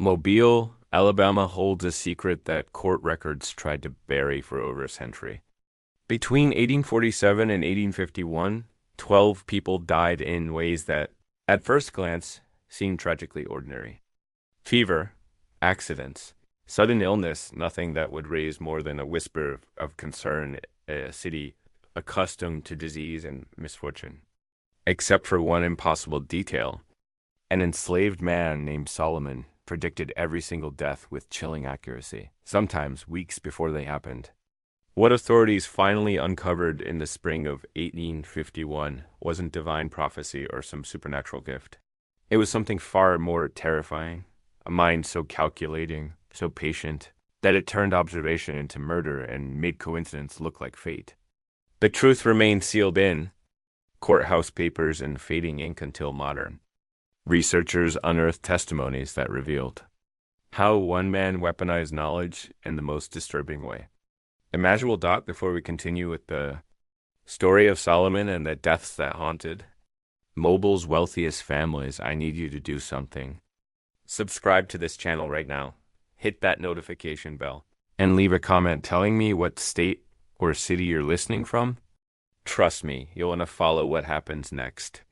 Mobile, Alabama holds a secret that court records tried to bury for over a century. Between 1847 and 1851, 12 people died in ways that, at first glance, seemed tragically ordinary. Fever, accidents, sudden illness, nothing that would raise more than a whisper of concern in a city accustomed to disease and misfortune. Except for one impossible detail. An enslaved man named Solomon predicted every single death with chilling accuracy, sometimes weeks before they happened. What authorities finally uncovered in the spring of 1851 wasn't divine prophecy or some supernatural gift. It was something far more terrifying, a mind so calculating, so patient, that it turned observation into murder and made coincidence look like fate. The truth remained sealed in courthouse papers and fading ink until modern. Researchers unearthed testimonies that revealed how one man weaponized knowledge in the most disturbing way. Imagine dot before we continue with the story of Solomon and the deaths that haunted Mobile's wealthiest families. I need you to do something. Subscribe to this channel right now. Hit that notification bell and leave a comment telling me what state or city you're listening from. Trust me, you'll want to follow what happens next.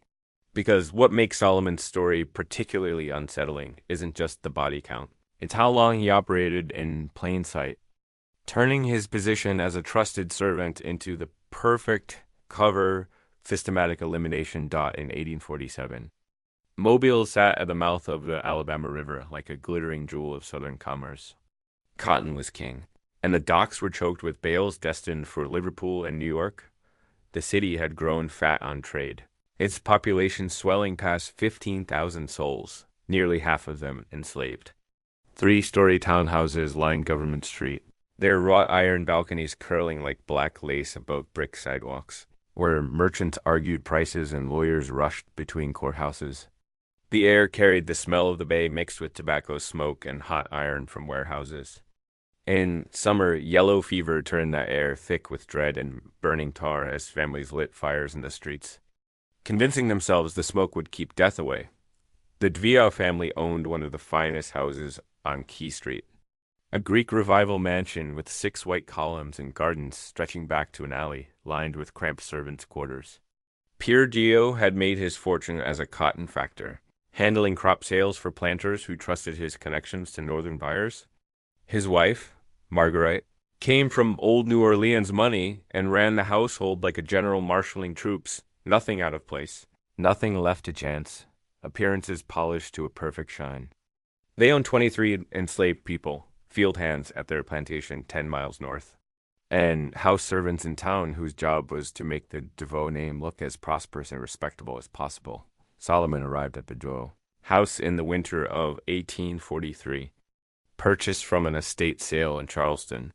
Because what makes Solomon's story particularly unsettling isn't just the body count. It's how long he operated in plain sight, turning his position as a trusted servant into the perfect cover systematic elimination dot in 1847. Mobile sat at the mouth of the Alabama River like a glittering jewel of southern commerce. Cotton was king, and the docks were choked with bales destined for Liverpool and New York. The city had grown fat on trade, its population swelling past 15,000 souls, nearly half of them enslaved. Three-story townhouses lined Government Street, their wrought iron balconies curling like black lace above brick sidewalks, where merchants argued prices and lawyers rushed between courthouses. The air carried the smell of the bay mixed with tobacco smoke and hot iron from warehouses. In summer, yellow fever turned that air thick with dread and burning tar as families lit fires in the streets, convincing themselves the smoke would keep death away. The Dviau family owned one of the finest houses on Key Street, a Greek Revival mansion with 6 white columns and gardens stretching back to an alley lined with cramped servants' quarters. Pierre Dio had made his fortune as a cotton factor, handling crop sales for planters who trusted his connections to northern buyers. His wife, Marguerite, came from old New Orleans money and ran the household like a general marshaling troops, nothing out of place, nothing left to chance, appearances polished to a perfect shine. They owned 23 enslaved people, field hands at their plantation 10 miles north, and house servants in town whose job was to make the DeVoe name look as prosperous and respectable as possible. Solomon arrived at the DeVoe house in the winter of 1843, purchased from an estate sale in Charleston.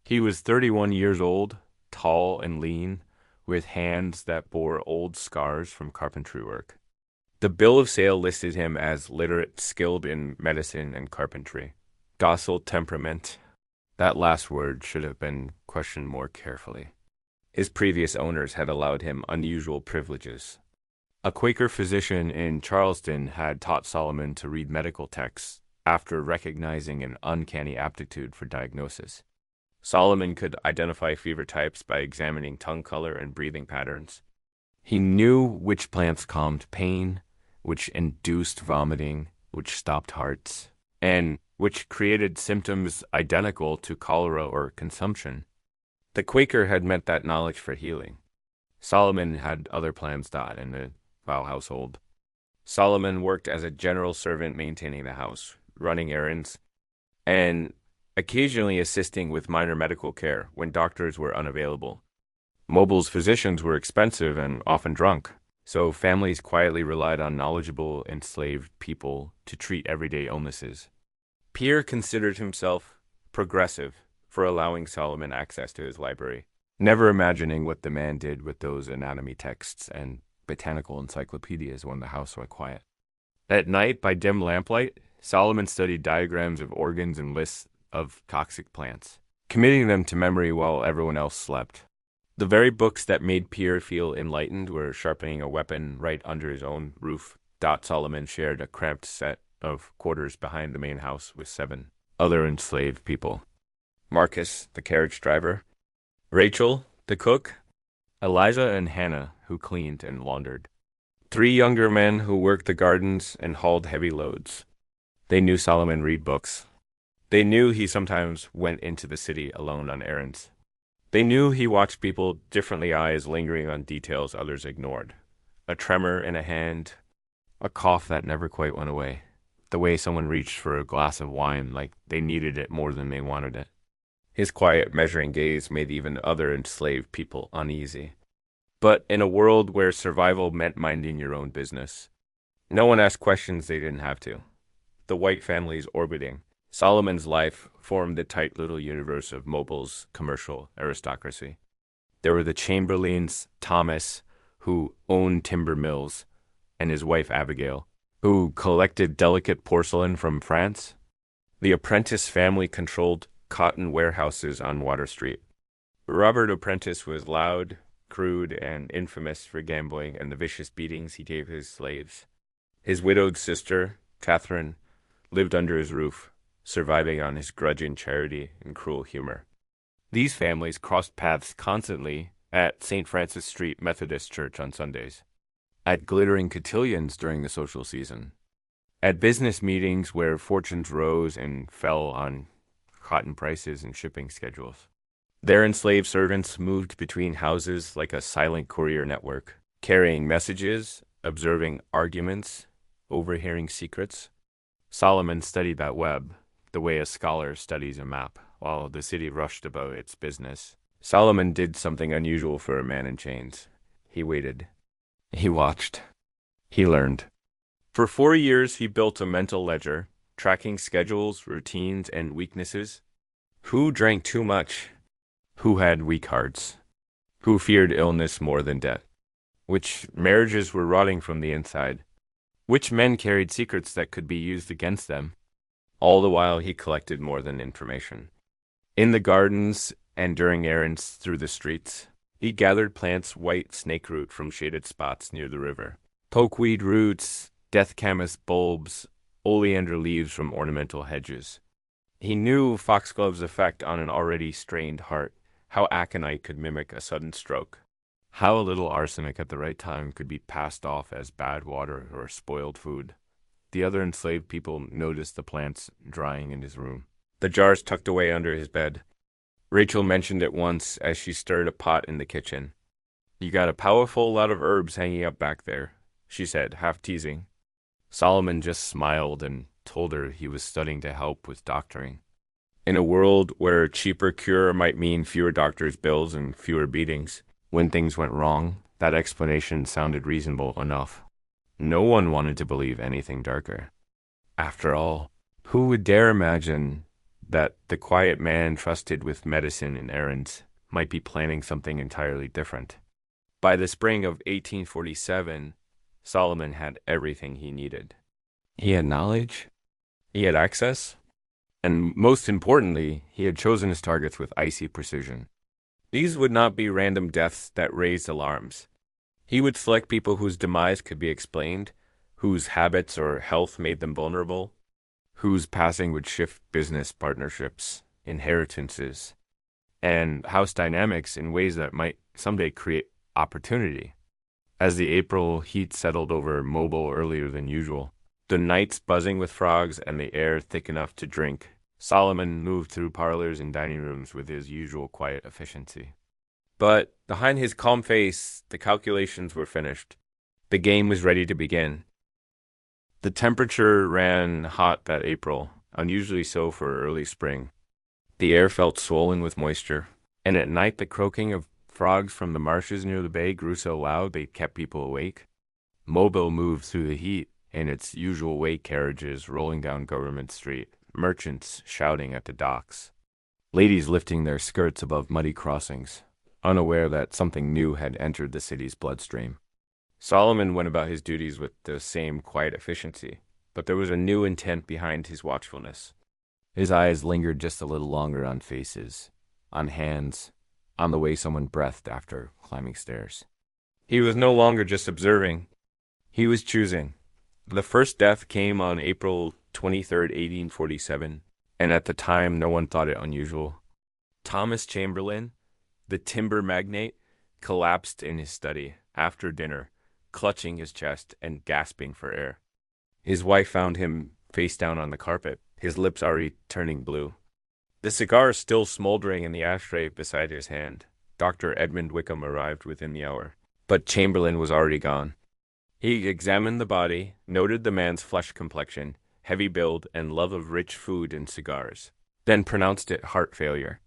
He was 31 years old, tall and lean, with hands that bore old scars from carpentry work. The bill of sale listed him as literate, skilled in medicine and carpentry. Docile temperament. That last word should have been questioned more carefully. His previous owners had allowed him unusual privileges. A Quaker physician in Charleston had taught Solomon to read medical texts after recognizing an uncanny aptitude for diagnosis. Solomon could identify fever types by examining tongue color and breathing patterns. He knew which plants calmed pain, which induced vomiting, which stopped hearts, and which created symptoms identical to cholera or consumption. The Quaker had meant that knowledge for healing. Solomon had other plans in the Vow household. Solomon worked as a general servant maintaining the house, running errands, and occasionally assisting with minor medical care when doctors were unavailable. Mobile's physicians were expensive and often drunk, so families quietly relied on knowledgeable enslaved people to treat everyday illnesses. Pierre considered himself progressive for allowing Solomon access to his library, never imagining what the man did with those anatomy texts and botanical encyclopedias when the house went quiet. At night, by dim lamplight, Solomon studied diagrams of organs and lists of toxic plants, committing them to memory while everyone else slept. The very books that made Pierre feel enlightened were sharpening a weapon right under his own roof. Solomon shared a cramped set of quarters behind the main house with 7 other enslaved people. Marcus, the carriage driver, Rachel, the cook, Eliza and Hannah, who cleaned and laundered. 3 younger men who worked the gardens and hauled heavy loads. They knew Solomon read books. They knew he sometimes went into the city alone on errands. They knew he watched people differently, eyes lingering on details others ignored. A tremor in a hand, a cough that never quite went away. The way someone reached for a glass of wine like they needed it more than they wanted it. His quiet, measuring gaze made even other enslaved people uneasy. But in a world where survival meant minding your own business, no one asked questions they didn't have to. The white families orbiting Solomon's life formed the tight little universe of Mobile's commercial aristocracy. There were the Chamberlains, Thomas, who owned timber mills, and his wife Abigail, who collected delicate porcelain from France. The Apprentice family controlled cotton warehouses on Water Street. Robert Apprentice was loud, crude, and infamous for gambling and the vicious beatings he gave his slaves. His widowed sister, Catherine, lived under his roof, surviving on his grudging charity and cruel humor. These families crossed paths constantly at St. Francis Street Methodist Church on Sundays, at glittering cotillions during the social season, at business meetings where fortunes rose and fell on cotton prices and shipping schedules. Their enslaved servants moved between houses like a silent courier network, carrying messages, observing arguments, overhearing secrets. Solomon studied that web, the way a scholar studies a map, while the city rushed about its business. Solomon did something unusual for a man in chains. He waited. He watched. He learned. For 4 years, he built a mental ledger, tracking schedules, routines, and weaknesses. Who drank too much? Who had weak hearts? Who feared illness more than death? Which marriages were rotting from the inside? Which men carried secrets that could be used against them? All the while, he collected more than information. In the gardens and during errands through the streets, he gathered plants white snakeroot from shaded spots near the river, pokeweed roots, death camas bulbs, oleander leaves from ornamental hedges. He knew foxglove's effect on an already strained heart, how aconite could mimic a sudden stroke, how a little arsenic at the right time could be passed off as bad water or spoiled food. The other enslaved people noticed the plants drying in his room, the jars tucked away under his bed. Rachel mentioned it once as she stirred a pot in the kitchen. "You got a powerful lot of herbs hanging up back there," she said, half teasing. Solomon just smiled and told her he was studying to help with doctoring. In a world where a cheaper cure might mean fewer doctors' bills and fewer beatings, when things went wrong, that explanation sounded reasonable enough. No one wanted to believe anything darker. After all, who would dare imagine that the quiet man trusted with medicine and errands might be planning something entirely different? By the spring of 1847, Solomon had everything he needed. He had knowledge, he had access, and most importantly, he had chosen his targets with icy precision. These would not be random deaths that raised alarms. He would select people whose demise could be explained, whose habits or health made them vulnerable, whose passing would shift business partnerships, inheritances, and house dynamics in ways that might someday create opportunity. As the April heat settled over Mobile earlier than usual, the nights buzzing with frogs and the air thick enough to drink, Solomon moved through parlors and dining rooms with his usual quiet efficiency. But behind his calm face, the calculations were finished. The game was ready to begin. The temperature ran hot that April, unusually so for early spring. The air felt swollen with moisture, and at night the croaking of frogs from the marshes near the bay grew so loud they kept people awake. Mobile moved through the heat in its usual way, carriages rolling down Government Street, merchants shouting at the docks, ladies lifting their skirts above muddy crossings, unaware that something new had entered the city's bloodstream. Solomon went about his duties with the same quiet efficiency, but there was a new intent behind his watchfulness. His eyes lingered just a little longer on faces, on hands, on the way someone breathed after climbing stairs. He was no longer just observing. He was choosing. The first death came on April 23rd, 1847, and at the time no one thought it unusual. Thomas Chamberlain, the timber magnate, collapsed in his study after dinner, clutching his chest and gasping for air. His wife found him face down on the carpet, his lips already turning blue. The cigar still smoldering in the ashtray beside his hand. Dr. Edmund Wickham arrived within the hour, but Chamberlain was already gone. He examined the body, noted the man's flesh complexion, heavy build, and love of rich food and cigars, then pronounced it heart failure.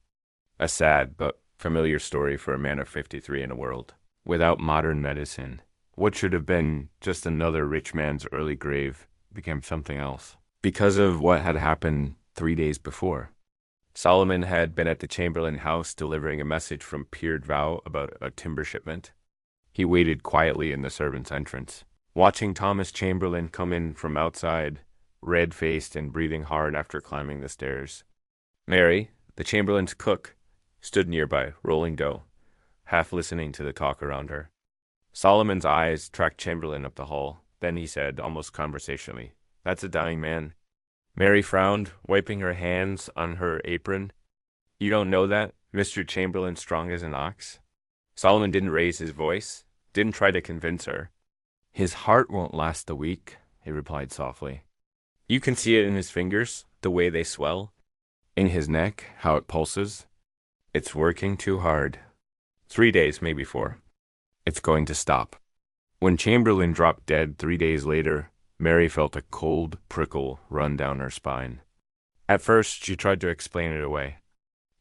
A sad but familiar story for a man of 53 in a world without modern medicine. What should have been just another rich man's early grave became something else because of what had happened 3 days before. Solomon had been at the Chamberlain house delivering a message from Peard Vow about a timber shipment. He waited quietly in the servants' entrance, watching Thomas Chamberlain come in from outside, red-faced and breathing hard after climbing the stairs. Mary, the Chamberlain's cook, stood nearby, rolling dough, half listening to the talk around her. Solomon's eyes tracked Chamberlain up the hall. Then he said, almost conversationally, "That's a dying man." Mary frowned, wiping her hands on her apron. "You don't know that? Mr. Chamberlain strong as an ox?" Solomon didn't raise his voice, didn't try to convince her. "His heart won't last a week," he replied softly. "You can see it in his fingers, the way they swell. In his neck, how it pulses. It's working too hard. 3 days, maybe 4. It's going to stop." When Chamberlain dropped dead 3 days later, Mary felt a cold prickle run down her spine. At first, she tried to explain it away.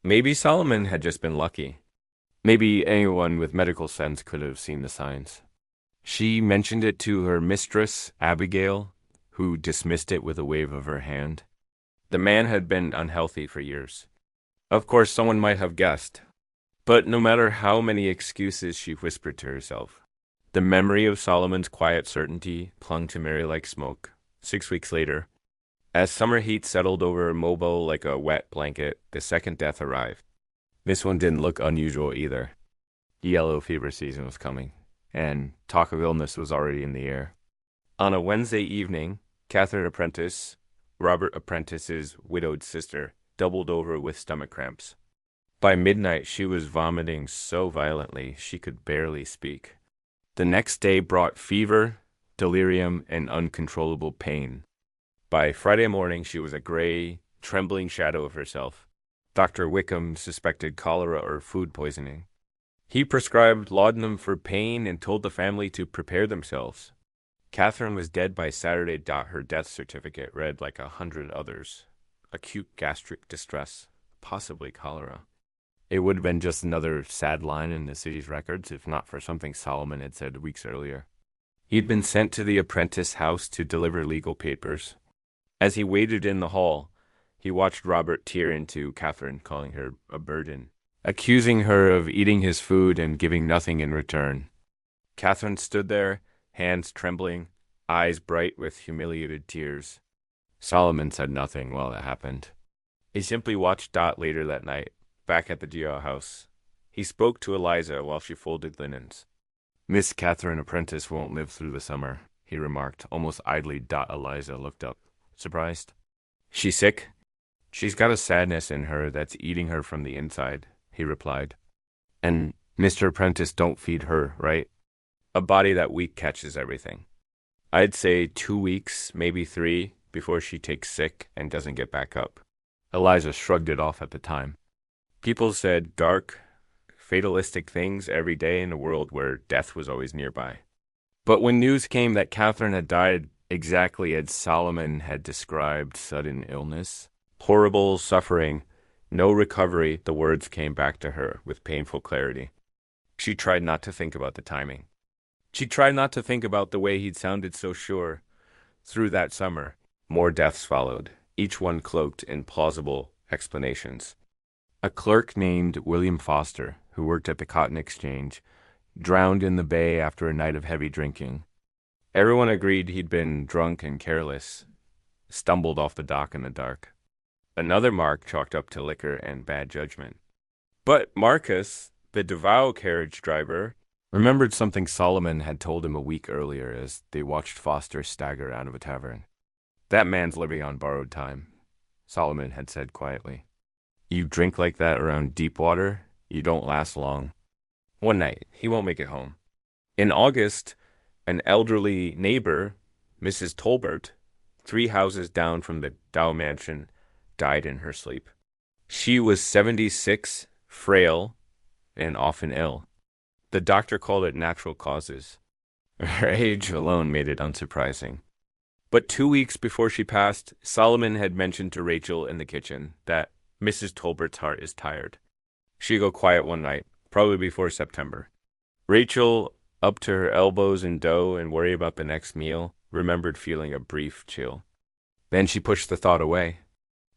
Maybe Solomon had just been lucky. Maybe anyone with medical sense could have seen the signs. She mentioned it to her mistress, Abigail, who dismissed it with a wave of her hand. The man had been unhealthy for years. Of course, someone might have guessed. But no matter how many excuses she whispered to herself, the memory of Solomon's quiet certainty clung to Mary like smoke. 6 weeks later, as summer heat settled over Mobile like a wet blanket, the second death arrived. This one didn't look unusual either. Yellow fever season was coming, and talk of illness was already in the air. On a Wednesday evening, Catherine Apprentice, Robert Apprentice's widowed sister, doubled over with stomach cramps. By midnight, she was vomiting so violently she could barely speak. The next day brought fever, delirium, and uncontrollable pain. By Friday morning, she was a gray, trembling shadow of herself. Dr. Wickham suspected cholera or food poisoning. He prescribed laudanum for pain and told the family to prepare themselves. Catherine was dead by Saturday. Her death certificate read like 100 others. Acute gastric distress, possibly cholera. It would have been just another sad line in the city's records, if not for something Solomon had said weeks earlier. He'd been sent to the Apprentice house to deliver legal papers. As he waited in the hall, he watched Robert tear into Catherine, calling her a burden, accusing her of eating his food and giving nothing in return. Catherine stood there, hands trembling, eyes bright with humiliated tears. Solomon said nothing while it happened. He simply watched Dot later that night, back at the jail house. He spoke to Eliza while she folded linens. "Miss Catherine Apprentice won't live through the summer," he remarked, almost idly. Eliza looked up, surprised. "She's sick?" "She's got a sadness in her that's eating her from the inside," he replied. "And Mr. Apprentice don't feed her, right?" "A body that weak catches everything. I'd say 2 weeks, maybe 3, before she takes sick and doesn't get back up." Eliza shrugged it off at the time. People said dark, fatalistic things every day in a world where death was always nearby. But when news came that Catherine had died exactly as Solomon had described sudden illness, horrible suffering, no recovery, the words came back to her with painful clarity. She tried not to think about the timing. She tried not to think about the way he'd sounded so sure. Through that summer, more deaths followed, each one cloaked in plausible explanations. A clerk named William Foster, who worked at the Cotton Exchange, drowned in the bay after a night of heavy drinking. Everyone agreed he'd been drunk and careless, stumbled off the dock in the dark. Another mark chalked up to liquor and bad judgment. But Marcus, the Davao carriage driver, Remembered something Solomon had told him a week earlier as they watched Foster stagger out of a tavern. That man's living on borrowed time, Solomon had said quietly. You drink like that around deep water, you don't last long. One night, he won't make it home. In August, an elderly neighbor, Mrs. Tolbert, 3 houses down from the Dow mansion, died in her sleep. She was 76, frail, and often ill. The doctor called it natural causes. Her age alone made it unsurprising. But 2 weeks before she passed, Solomon had mentioned to Rachel in the kitchen that Mrs. Tolbert's heart is tired. She'd go quiet one night, probably before September. Rachel, up to her elbows in dough and worry about the next meal, remembered feeling a brief chill. Then she pushed the thought away.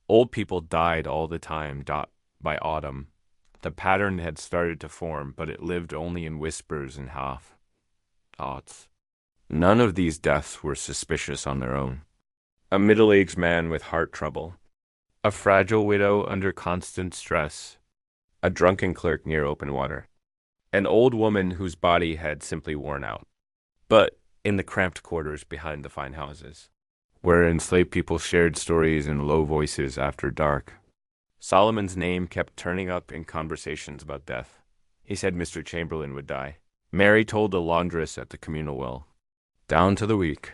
Old people died all the time. By autumn, the pattern had started to form, but it lived only in whispers and half thoughts. None of these deaths were suspicious on their own. A middle-aged man with heart trouble, a fragile widow under constant stress, a drunken clerk near open water, an old woman whose body had simply worn out. But in the cramped quarters behind the fine houses, where enslaved people shared stories in low voices after dark, Solomon's name kept turning up in conversations about death. He said Mr. Chamberlain would die. Mary told the laundress at the communal well. Down to the week.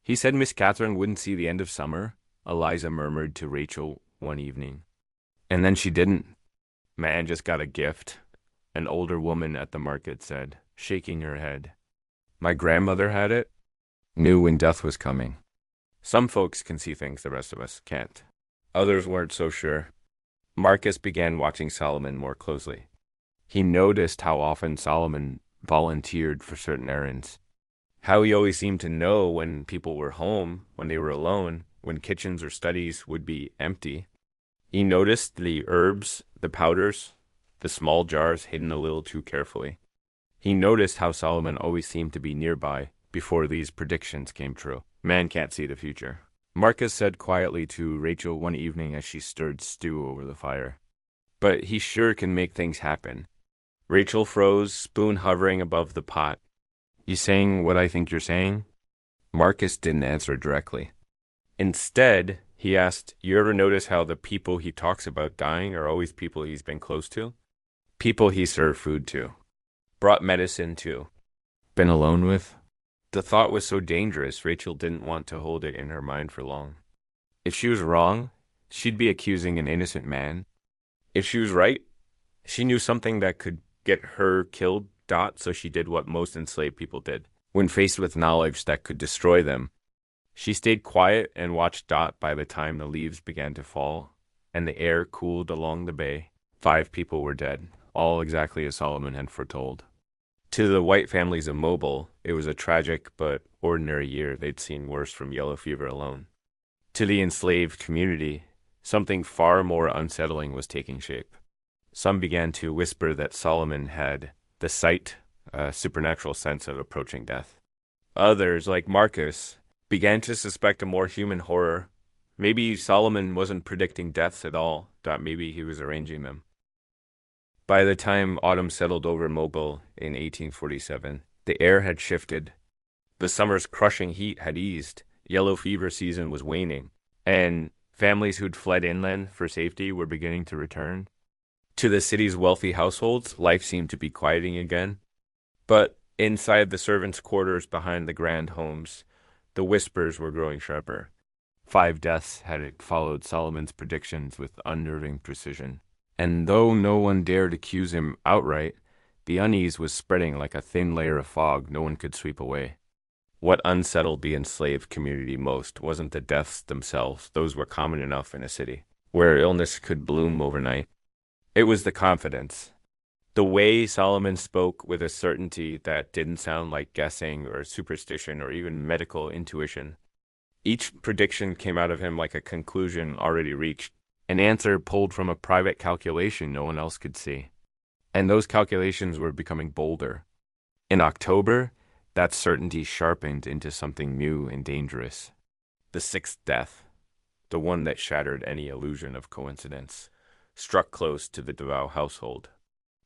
He said Miss Catherine wouldn't see the end of summer, Eliza murmured to Rachel one evening. And then she didn't. Man just got a gift, an older woman at the market said, shaking her head. My grandmother had it, knew when death was coming. Some folks can see things the rest of us can't. Others weren't so sure. Marcus began watching Solomon more closely. He noticed how often Solomon volunteered for certain errands. How he always seemed to know when people were home, when they were alone, when kitchens or studies would be empty. He noticed the herbs, the powders, the small jars hidden a little too carefully. He noticed how Solomon always seemed to be nearby before these predictions came true. Man can't see the future. Marcus said quietly to Rachel one evening as she stirred stew over the fire. But he sure can make things happen. Rachel froze, spoon hovering above the pot. You saying what I think you're saying? Marcus didn't answer directly. Instead, he asked, you ever notice how the people he talks about dying are always people he's been close to? People he served food to. Brought medicine to. Been alone with? The thought was so dangerous, Rachel didn't want to hold it in her mind for long. If she was wrong, she'd be accusing an innocent man. If she was right, she knew something that could get her killed, so she did what most enslaved people did. When faced with knowledge that could destroy them, she stayed quiet and watched Dot by the time the leaves began to fall and the air cooled along the bay. 5 people were dead, all exactly as Solomon had foretold. To the white families of Mobile, it was a tragic but ordinary year. They'd seen worse from yellow fever alone. To the enslaved community, something far more unsettling was taking shape. Some began to whisper that Solomon had the sight, a supernatural sense of approaching death. Others, like Marcus, began to suspect a more human horror. Maybe Solomon wasn't predicting deaths at all, thought maybe he was arranging them. By the time autumn settled over Mobile in 1847, the air had shifted. The summer's crushing heat had eased, yellow fever season was waning, and families who'd fled inland for safety were beginning to return. To the city's wealthy households, life seemed to be quieting again. But inside the servants' quarters behind the grand homes, the whispers were growing sharper. 5 deaths had followed Solomon's predictions with unnerving precision. And though no one dared accuse him outright, the unease was spreading like a thin layer of fog no one could sweep away. What unsettled the enslaved community most wasn't the deaths themselves. Those were common enough in a city, where illness could bloom overnight. It was the confidence. The way Solomon spoke with a certainty that didn't sound like guessing or superstition or even medical intuition. Each prediction came out of him like a conclusion already reached, an answer pulled from a private calculation no one else could see. And those calculations were becoming bolder. In October, that certainty sharpened into something new and dangerous. The 6th death, the one that shattered any illusion of coincidence, struck close to the DeVoe household.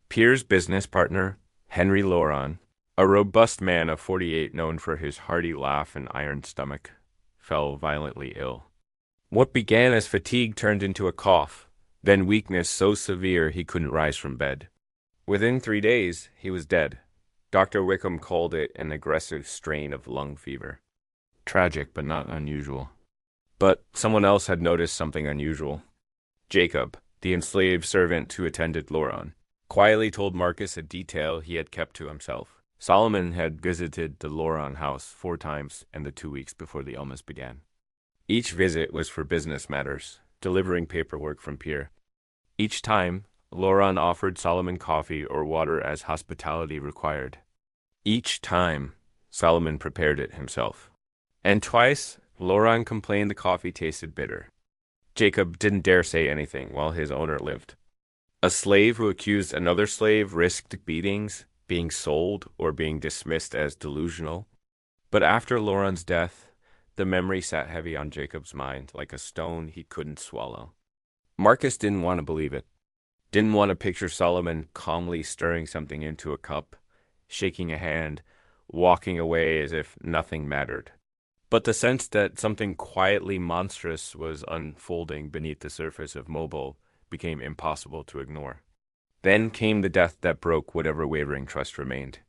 Pierre's business partner, Henry Loron, A robust man of 48, known for his hearty laugh and iron stomach, fell violently ill. What began as fatigue turned into a cough, then weakness so severe he couldn't rise from bed. Within 3 days, he was dead. Dr. Wickham called it an aggressive strain of lung fever. Tragic, but not unusual. But someone else had noticed something unusual. Jacob, the enslaved servant who attended Loron, quietly told Marcus a detail he had kept to himself. Solomon had visited the Loron house 4 times in the 2 weeks before the illness began. Each visit was for business matters, delivering paperwork from Pierre. Each time, Loron offered Solomon coffee or water as hospitality required. Each time, Solomon prepared it himself. And twice, Loron complained the coffee tasted bitter. Jacob didn't dare say anything while his owner lived. A slave who accused another slave risked beatings, being sold, or being dismissed as delusional. But after Loron's death, the memory sat heavy on Jacob's mind like a stone he couldn't swallow. Marcus didn't want to believe it. Didn't want to picture Solomon calmly stirring something into a cup, shaking a hand, walking away as if nothing mattered. But the sense that something quietly monstrous was unfolding beneath the surface of Mobile became impossible to ignore. Then came the death that broke whatever wavering trust remained.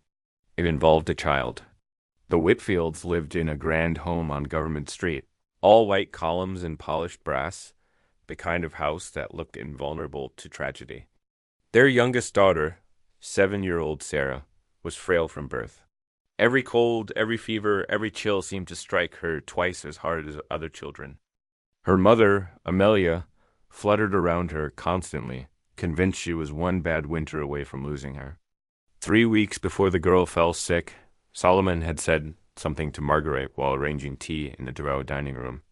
It involved a child. The Whitfields lived in a grand home on Government Street, all white columns and polished brass, the kind of house that looked invulnerable to tragedy. Their youngest daughter, 7-year-old Sarah, was frail from birth. Every cold, every fever, every chill seemed to strike her twice as hard as other children. Her mother, Amelia, fluttered around her constantly, convinced she was one bad winter away from losing her. 3 weeks before the girl fell sick, Solomon had said something to Margaret while arranging tea in the Durrell dining room.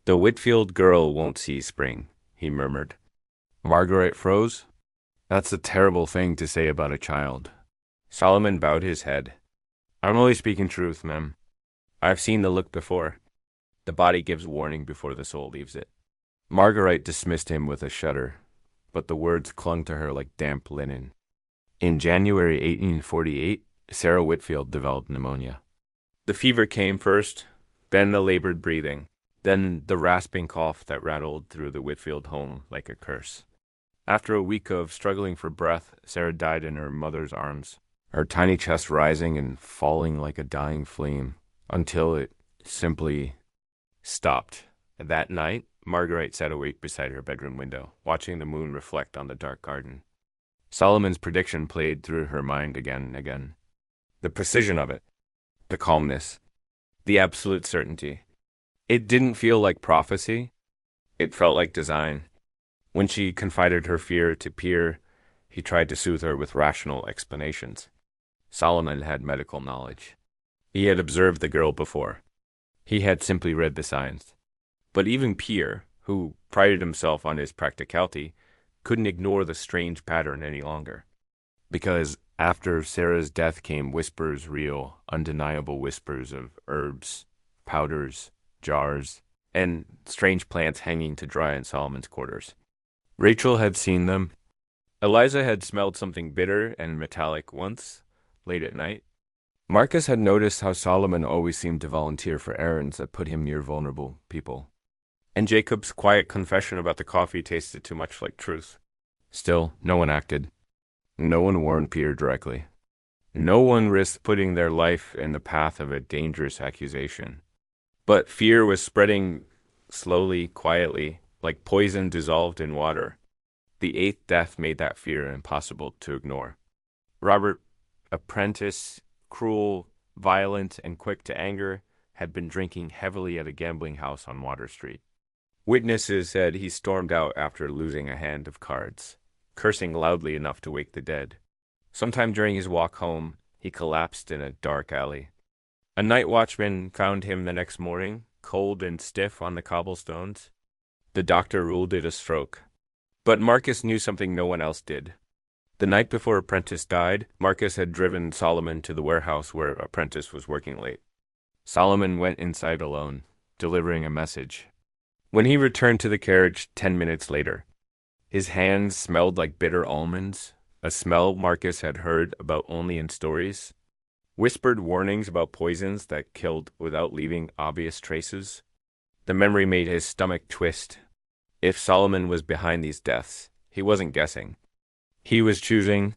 "The Whitfield girl won't see spring," he murmured. Margaret froze. "That's a terrible thing to say about a child." Solomon bowed his head. "I'm only speaking truth, ma'am. I've seen the look before. The body gives warning before the soul leaves it." Margaret dismissed him with a shudder, but the words clung to her like damp linen. In January 1848, Sarah Whitfield developed pneumonia. The fever came first, then the labored breathing, then the rasping cough that rattled through the Whitfield home like a curse. After a week of struggling for breath, Sarah died in her mother's arms, her tiny chest rising and falling like a dying flame, until it simply stopped. That night, Margaret sat awake beside her bedroom window, watching the moon reflect on the dark garden. Solomon's prediction played through her mind again and again. The precision of it, the calmness, the absolute certainty. It didn't feel like prophecy. It felt like design. When she confided her fear to Pierre, he tried to soothe her with rational explanations. Solomon had medical knowledge. He had observed the girl before. He had simply read the signs. But even Pierre, who prided himself on his practicality, couldn't ignore the strange pattern any longer. Because after Sarah's death came whispers, real, undeniable whispers of herbs, powders, jars, and strange plants hanging to dry in Solomon's quarters. Rachel had seen them. Eliza had smelled something bitter and metallic once, late at night. Marcus had noticed how Solomon always seemed to volunteer for errands that put him near vulnerable people. And Jacob's quiet confession about the coffee tasted too much like truth. Still, no one acted. No one warned Pierre directly. No one risked putting their life in the path of a dangerous accusation. But fear was spreading slowly, quietly, like poison dissolved in water. The 8th death made that fear impossible to ignore. Robert, apprentice, cruel, violent, and quick to anger, had been drinking heavily at a gambling house on Water Street. Witnesses said he stormed out after losing a hand of cards, cursing loudly enough to wake the dead. Sometime during his walk home, he collapsed in a dark alley. A night watchman found him the next morning, cold and stiff on the cobblestones. The doctor ruled it a stroke. But Marcus knew something no one else did. The night before Apprentice died, Marcus had driven Solomon to the warehouse where Apprentice was working late. Solomon went inside alone, delivering a message. When he returned to the carriage 10 minutes later, his hands smelled like bitter almonds, a smell Marcus had heard about only in stories. Whispered warnings about poisons that killed without leaving obvious traces. The memory made his stomach twist. If Solomon was behind these deaths, he wasn't guessing. He was choosing.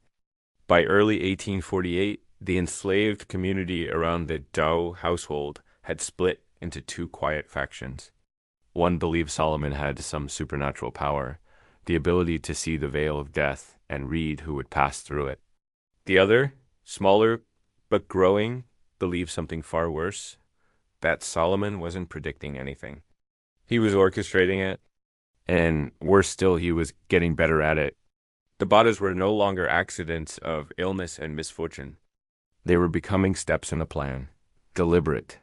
By early 1848, the enslaved community around the Dow household had split into two quiet factions. One believed Solomon had some supernatural power, the ability to see the veil of death and read who would pass through it. The other, smaller but growing, believed something far worse, that Solomon wasn't predicting anything. He was orchestrating it, and worse still, he was getting better at it. The bodies were no longer accidents of illness and misfortune. They were becoming steps in a plan, deliberate,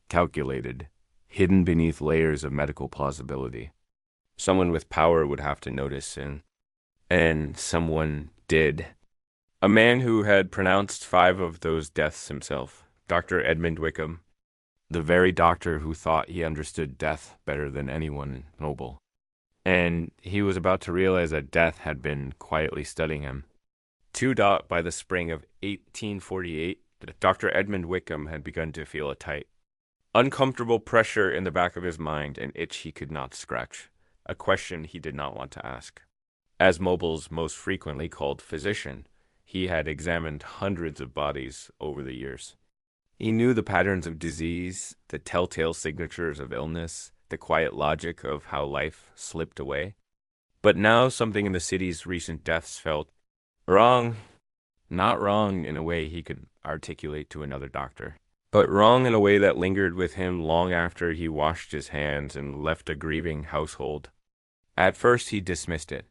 calculated, hidden beneath layers of medical plausibility. Someone with power would have to notice, and someone did. A man who had pronounced 5 of those deaths himself, Dr. Edmund Wickham, the very doctor who thought he understood death better than anyone noble. And he was about to realize that death had been quietly studying him. By the spring of 1848, Dr. Edmund Wickham had begun to feel a tight, uncomfortable pressure in the back of his mind, an itch he could not scratch, a question he did not want to ask. As Mobile's most frequently called physician, he had examined hundreds of bodies over the years. He knew the patterns of disease, the telltale signatures of illness, the quiet logic of how life slipped away. But now something in the city's recent deaths felt wrong. Not wrong in a way he could articulate to another doctor, but wrong in a way that lingered with him long after he washed his hands and left a grieving household. At first he dismissed it.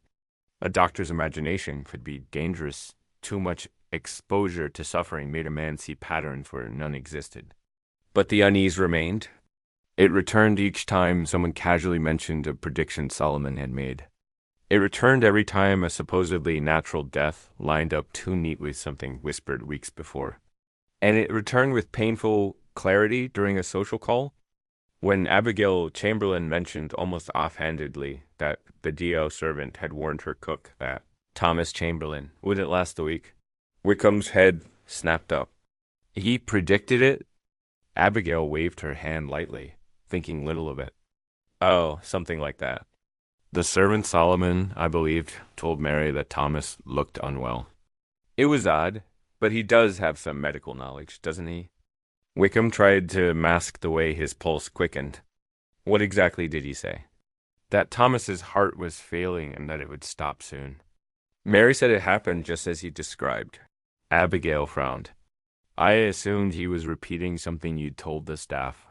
A doctor's imagination could be dangerous. Too much exposure to suffering made a man see patterns where none existed. But the unease remained. It returned each time someone casually mentioned a prediction Solomon had made. It returned every time a supposedly natural death lined up too neat with something whispered weeks before. And it returned with painful clarity during a social call, when Abigail Chamberlain mentioned almost offhandedly that the DO servant had warned her cook that Thomas Chamberlain wouldn't last a week. Wickham's head snapped up. He predicted it? Abigail waved her hand lightly, thinking little of it. Oh, something like that. The servant Solomon, I believed, told Mary that Thomas looked unwell. It was odd, but he does have some medical knowledge, doesn't he? Wickham tried to mask the way his pulse quickened. What exactly did he say? That Thomas's heart was failing and that it would stop soon. Mary said it happened just as he described. Abigail frowned. I assumed he was repeating something you'd told the staff.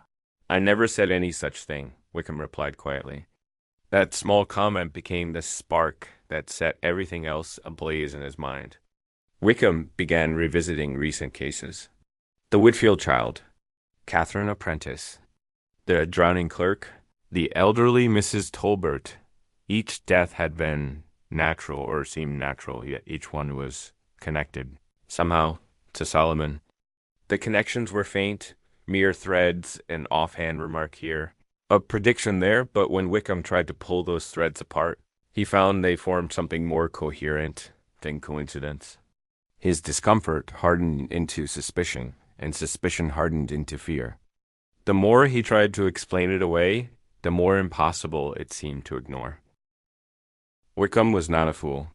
I never said any such thing, Wickham replied quietly. That small comment became the spark that set everything else ablaze in his mind. Wickham began revisiting recent cases. The Whitfield child, Catherine Apprentice, the drowning clerk, the elderly Mrs. Tolbert. Each death had been natural or seemed natural, yet each one was connected, somehow, to Solomon. The connections were faint, mere threads, an offhand remark here, a prediction there, but when Wickham tried to pull those threads apart, he found they formed something more coherent than coincidence. His discomfort hardened into suspicion, and suspicion hardened into fear. The more he tried to explain it away, the more impossible it seemed to ignore. Wickham was not a fool.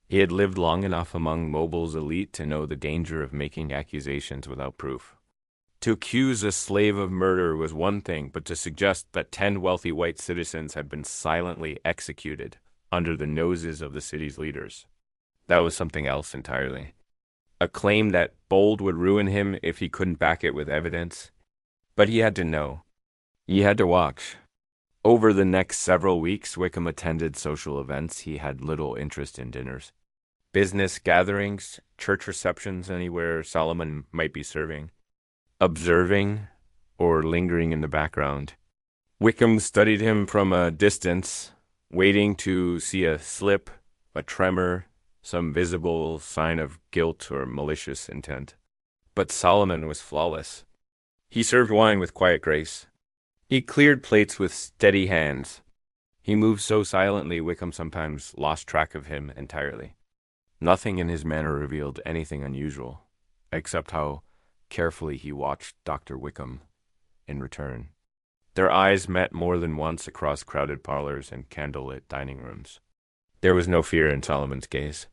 He had lived long enough among Mobile's elite to know the danger of making accusations without proof. To accuse a slave of murder was one thing, but to suggest that 10 wealthy white citizens had been silently executed under the noses of the city's leaders, that was something else entirely. A claim that bold would ruin him if he couldn't back it with evidence. But he had to know. He had to watch. Over the next several weeks, Wickham attended social events. He had little interest in dinners. Business gatherings, church receptions, anywhere Solomon might be serving. Observing or lingering in the background. Wickham studied him from a distance, waiting to see a slip, a tremor, some visible sign of guilt or malicious intent. But Solomon was flawless. He served wine with quiet grace. He cleared plates with steady hands. He moved so silently Wickham sometimes lost track of him entirely. Nothing in his manner revealed anything unusual, except how Carefully, he watched Dr. Wickham in return. Their eyes met more than once across crowded parlors and candlelit dining rooms. There was no fear in Solomon's gaze.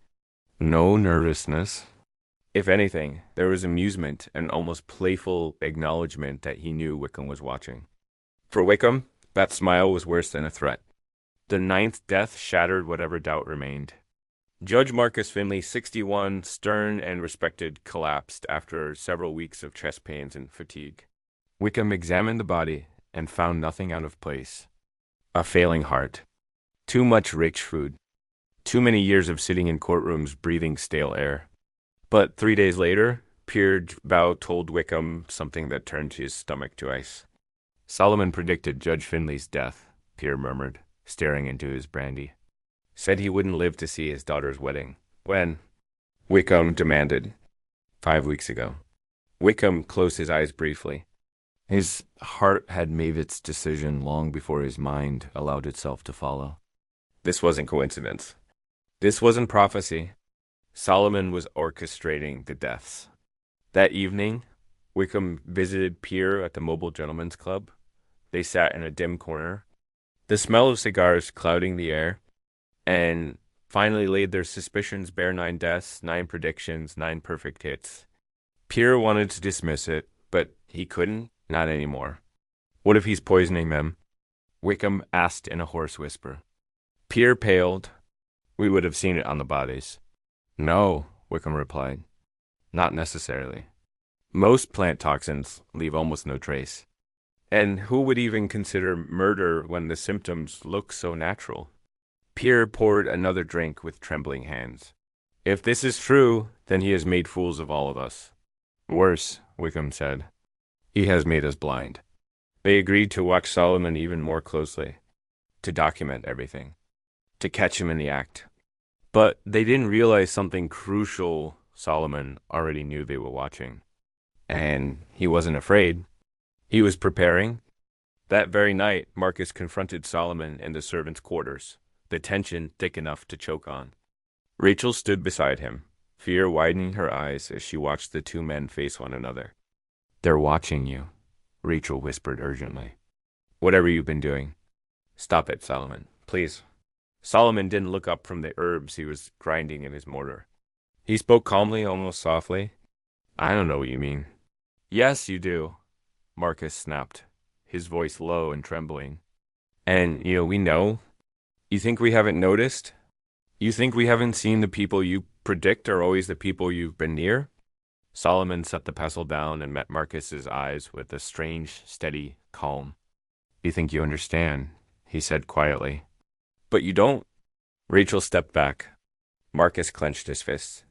No nervousness. If anything, there was amusement and almost playful acknowledgement that he knew Wickham was watching. For Wickham, that smile was worse than a threat. The ninth death shattered whatever doubt remained. Judge Marcus Finley, 61, stern and respected, collapsed after several weeks of chest pains and fatigue. Wickham examined the body and found nothing out of place. A failing heart. Too much rich food. Too many years of sitting in courtrooms breathing stale air. But 3 days later, Pierre Bow told Wickham something that turned his stomach to ice. Solomon predicted Judge Finley's death, Pierre murmured, staring into his brandy. Said he wouldn't live to see his daughter's wedding. When? Wickham demanded. 5 weeks ago. Wickham closed his eyes briefly. His heart had made its decision long before his mind allowed itself to follow. This wasn't coincidence. This wasn't prophecy. Solomon was orchestrating the deaths. That evening, Wickham visited Pierre at the Mobile Gentlemen's Club. They sat in a dim corner, the smell of cigars clouding the air, and finally laid their suspicions bare. 9 deaths, 9 predictions, 9 perfect hits. Pierre wanted to dismiss it, but he couldn't, not anymore. What if he's poisoning them? Wickham asked in a hoarse whisper. Pierre paled. We would have seen it on the bodies. No, Wickham replied. Not necessarily. Most plant toxins leave almost no trace. And who would even consider murder when the symptoms look so natural? Pierre poured another drink with trembling hands. If this is true, then he has made fools of all of us. Worse, Wickham said. He has made us blind. They agreed to watch Solomon even more closely, to document everything, to catch him in the act. But they didn't realize something crucial Solomon already knew they were watching. And he wasn't afraid. He was preparing. That very night, Marcus confronted Solomon in the servants' quarters, the tension thick enough to choke on. Rachel stood beside him, fear widening her eyes as she watched the two men face one another. They're watching you, Rachel whispered urgently. Whatever you've been doing. Stop it, Solomon, please. Solomon didn't look up from the herbs he was grinding in his mortar. He spoke calmly, almost softly. I don't know what you mean. Yes, you do, Marcus snapped, his voice low and trembling. And, we know. You think we haven't noticed? You think we haven't seen the people you predict are always the people you've been near? Solomon set the pestle down and met Marcus's eyes with a strange, steady calm. You think you understand, he said quietly. But you don't. Rachel stepped back. Marcus clenched his fists.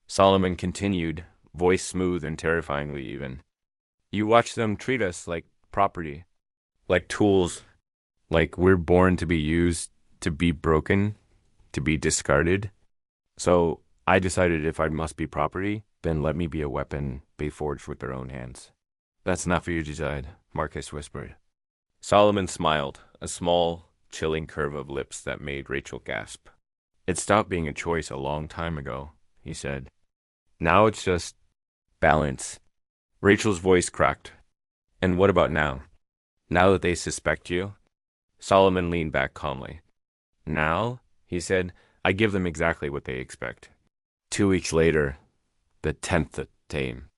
Solomon continued, voice smooth and terrifyingly even. You watch them treat us like property, like tools, like we're born to be used, to be broken, to be discarded. So I decided if I must be property, then let me be a weapon they forged with their own hands. That's not for you to decide, Marcus whispered. Solomon smiled, a small, chilling curve of lips that made Rachel gasp. It stopped being a choice a long time ago, he said. Now it's just balance. Rachel's voice cracked. And what about now? Now that they suspect you? Solomon leaned back calmly. Now, he said, I give them exactly what they expect. 2 weeks later, the 10th time.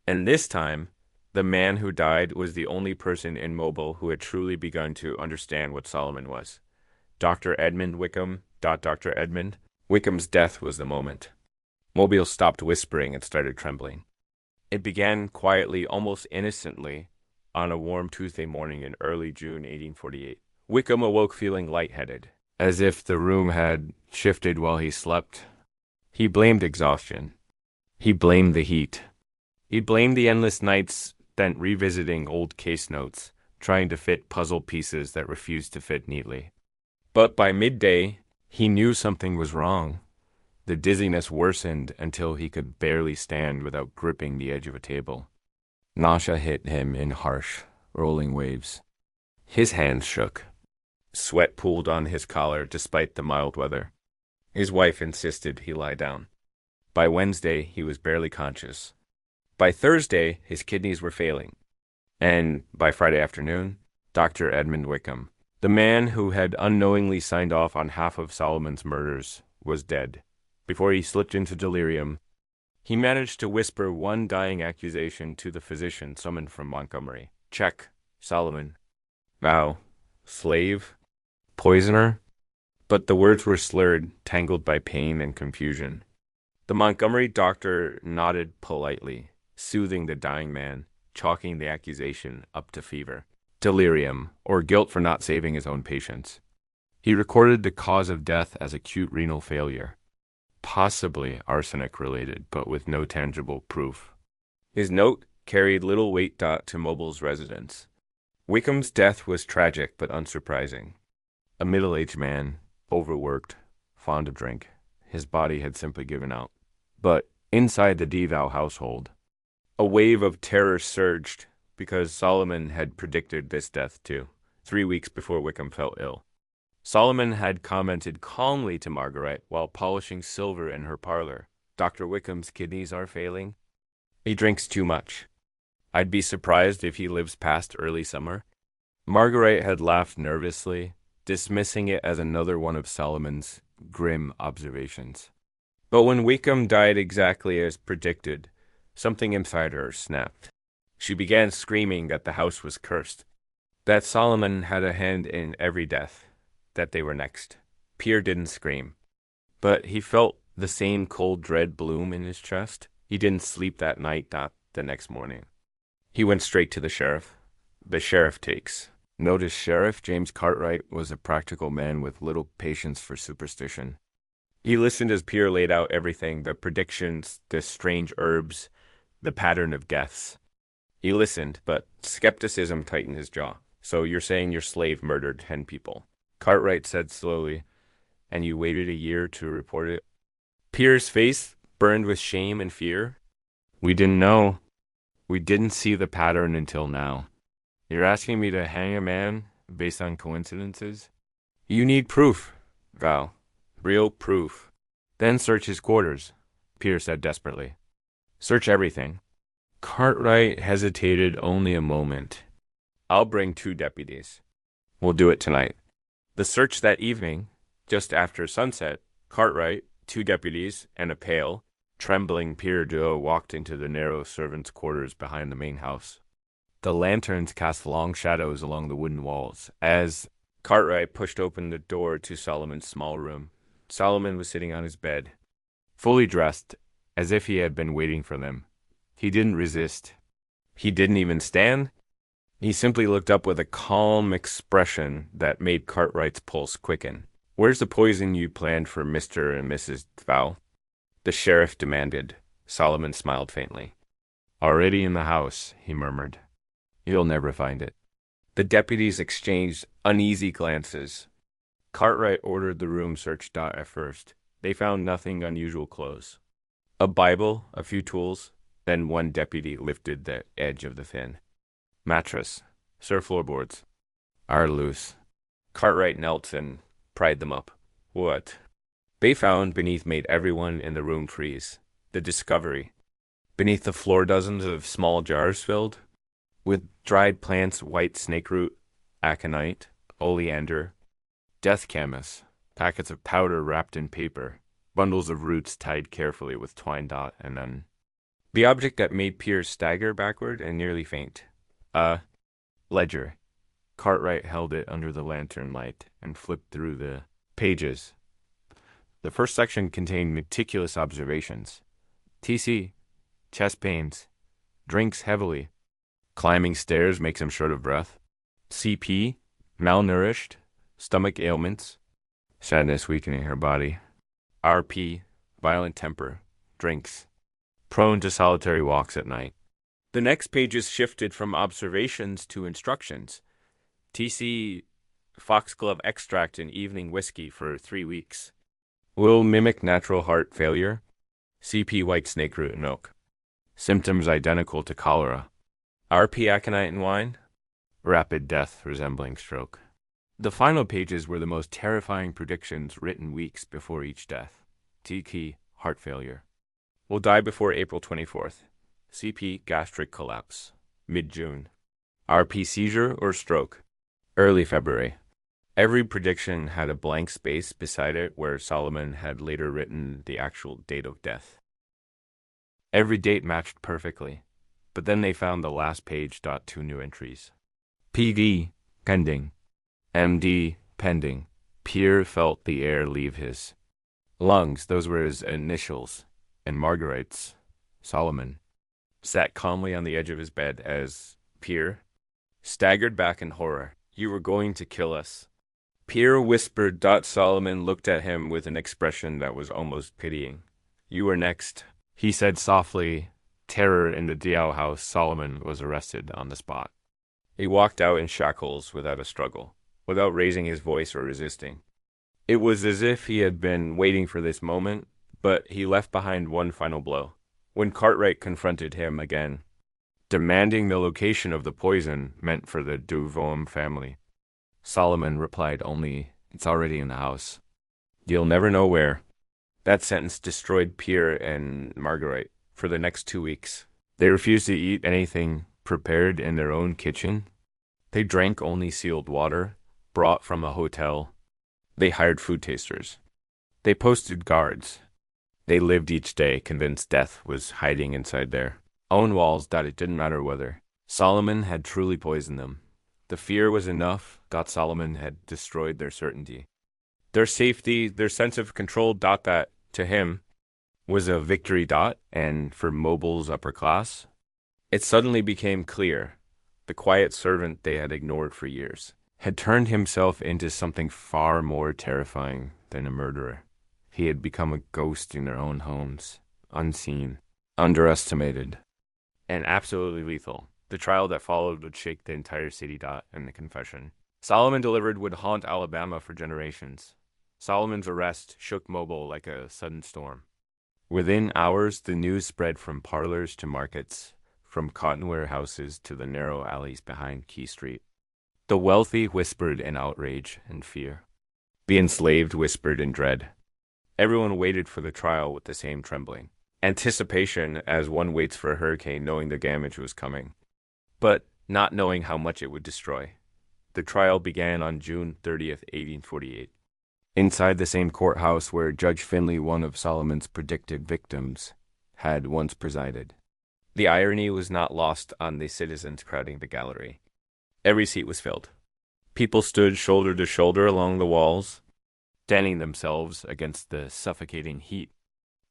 And this time, the man who died was the only person in Mobile who had truly begun to understand what Solomon was. Dr. Edmund Wickham, Dr. Edmund. Wickham's death was the moment. Mobile stopped whispering and started trembling. It began quietly, almost innocently, on a warm Tuesday morning in early June 1848. Wickham awoke feeling lightheaded, as if the room had shifted while he slept. He blamed exhaustion. He blamed the heat. He blamed the endless nights spent revisiting old case notes, trying to fit puzzle pieces that refused to fit neatly. But by midday, he knew something was wrong. The dizziness worsened until he could barely stand without gripping the edge of a table. Nausea hit him in harsh, rolling waves. His hands shook. Sweat pooled on his collar despite the mild weather. His wife insisted he lie down. By Wednesday, he was barely conscious. By Thursday, his kidneys were failing. And by Friday afternoon, Dr. Edmund Wickham, the man who had unknowingly signed off on half of Solomon's murders, was dead. Before he slipped into delirium, he managed to whisper one dying accusation to the physician summoned from Montgomery. Check, Solomon. Vow, slave, poisoner. But the words were slurred, tangled by pain and confusion. The Montgomery doctor nodded politely, soothing the dying man, chalking the accusation up to fever, delirium, or guilt for not saving his own patients. He recorded the cause of death as acute renal failure, possibly arsenic-related, but with no tangible proof. His note carried little weight to Mobile's residence. Wickham's death was tragic but unsurprising. A middle-aged man, overworked, fond of drink. His body had simply given out. But inside the DeVal household, a wave of terror surged because Solomon had predicted this death too, 3 weeks before Wickham fell ill. Solomon had commented calmly to Margaret while polishing silver in her parlor. Dr. Wickham's kidneys are failing. He drinks too much. I'd be surprised if he lives past early summer. Margaret had laughed nervously, dismissing it as another one of Solomon's grim observations. But when Wickham died exactly as predicted, something inside her snapped. She began screaming that the house was cursed, that Solomon had a hand in every death, that they were next. Pierre didn't scream, but he felt the same cold dread bloom in his chest. He didn't sleep that night, not the next morning. He went straight to the sheriff. The sheriff takes. Notice Sheriff James Cartwright was a practical man with little patience for superstition. He listened as Pierre laid out everything, the predictions, the strange herbs, the pattern of deaths. He listened, but skepticism tightened his jaw. So you're saying your slave murdered 10 people? Cartwright said slowly. And you waited a year to report it? Pierre's face burned with shame and fear. We didn't know. We didn't see the pattern until now. You're asking me to hang a man based on coincidences? You need proof, Val. Real proof. Then search his quarters, Pierre said desperately. Search everything. Cartwright hesitated only a moment. I'll bring 2 deputies. We'll do it tonight. The search that evening, just after sunset, Cartwright, 2 deputies, and a pale, trembling Pierre Duo walked into the narrow servants' quarters behind the main house. The lanterns cast long shadows along the wooden walls as Cartwright pushed open the door to Solomon's small room. Solomon was sitting on his bed, fully dressed, as if he had been waiting for them. He didn't resist. He didn't even stand. He simply looked up with a calm expression that made Cartwright's pulse quicken. Where's the poison you planned for Mr. and Mrs. Val? The sheriff demanded. Solomon smiled faintly. Already in the house, he murmured. You'll never find it. The deputies exchanged uneasy glances. Cartwright ordered the room searched at first. They found nothing unusual close. A Bible, a few tools, then one deputy lifted the edge of the fin. Mattress, surf floorboards, are loose. Cartwright knelt and pried them up. What? They found beneath made everyone in the room freeze. The discovery. Beneath the floor dozens of small jars filled with dried plants, white snakeroot, aconite, oleander, death camas, packets of powder wrapped in paper, bundles of roots tied carefully with twine dot and none. The object that made Pierre stagger backward and nearly faint. A ledger. Cartwright held it under the lantern light and flipped through the pages. The first section contained meticulous observations. TC, chest pains, drinks heavily, climbing stairs makes him short of breath. CP, malnourished, stomach ailments, sadness weakening her body. RP, violent temper, drinks, prone to solitary walks at night. The next pages shifted from observations to instructions. TC, foxglove extract and evening whiskey for 3 weeks. Will mimic natural heart failure. CP, white snakeroot and milk. Symptoms identical to cholera. RP, aconite and wine. Rapid death resembling stroke. The final pages were the most terrifying predictions written weeks before each death. TK, heart failure. Will die before April 24th. CP gastric collapse, mid-June. RP seizure or stroke, early February. Every prediction had a blank space beside it where Solomon had later written the actual date of death. Every date matched perfectly, but then they found the last page. Two new entries. PD, pending. MD, pending. Pierre felt the air leave his lungs. Those were his initials. And Marguerite's, Solomon, sat calmly on the edge of his bed as Pierre staggered back in horror. You were going to kill us. Pierre whispered. Solomon looked at him with an expression that was almost pitying. You were next, he said softly. Terror in the Diao house. Solomon was arrested on the spot. He walked out in shackles without a struggle, without raising his voice or resisting. It was as if he had been waiting for this moment, but he left behind one final blow. When Cartwright confronted him again, demanding the location of the poison meant for the Duvaume family, Solomon replied only, it's already in the house. You'll never know where. That sentence destroyed Pierre and Marguerite for the next 2 weeks. They refused to eat anything prepared in their own kitchen. They drank only sealed water, brought from a hotel. They hired food tasters. They posted guards. They lived each day, convinced death was hiding inside their own walls, that it didn't matter whether Solomon had truly poisoned them. The fear was enough. Solomon had destroyed their certainty, their safety, their sense of control. That, to him, was a victory. And for Mobile's upper class, it suddenly became clear. The quiet servant they had ignored for years had turned himself into something far more terrifying than a murderer. He had become a ghost in their own homes, unseen, underestimated, and absolutely lethal. The trial that followed would shake the entire city. And the confession Solomon delivered would haunt Alabama for generations. Solomon's arrest shook Mobile like a sudden storm. Within hours, the news spread from parlors to markets, from cotton warehouses to the narrow alleys behind Key Street. The wealthy whispered in outrage and fear. The enslaved whispered in dread. Everyone waited for the trial with the same trembling anticipation as one waits for a hurricane, knowing the damage was coming, but not knowing how much it would destroy. The trial began on June 30th, 1848, inside the same courthouse where Judge Finley, one of Solomon's predicted victims, had once presided. The irony was not lost on the citizens crowding the gallery. Every seat was filled. People stood shoulder to shoulder along the walls, standing themselves against the suffocating heat,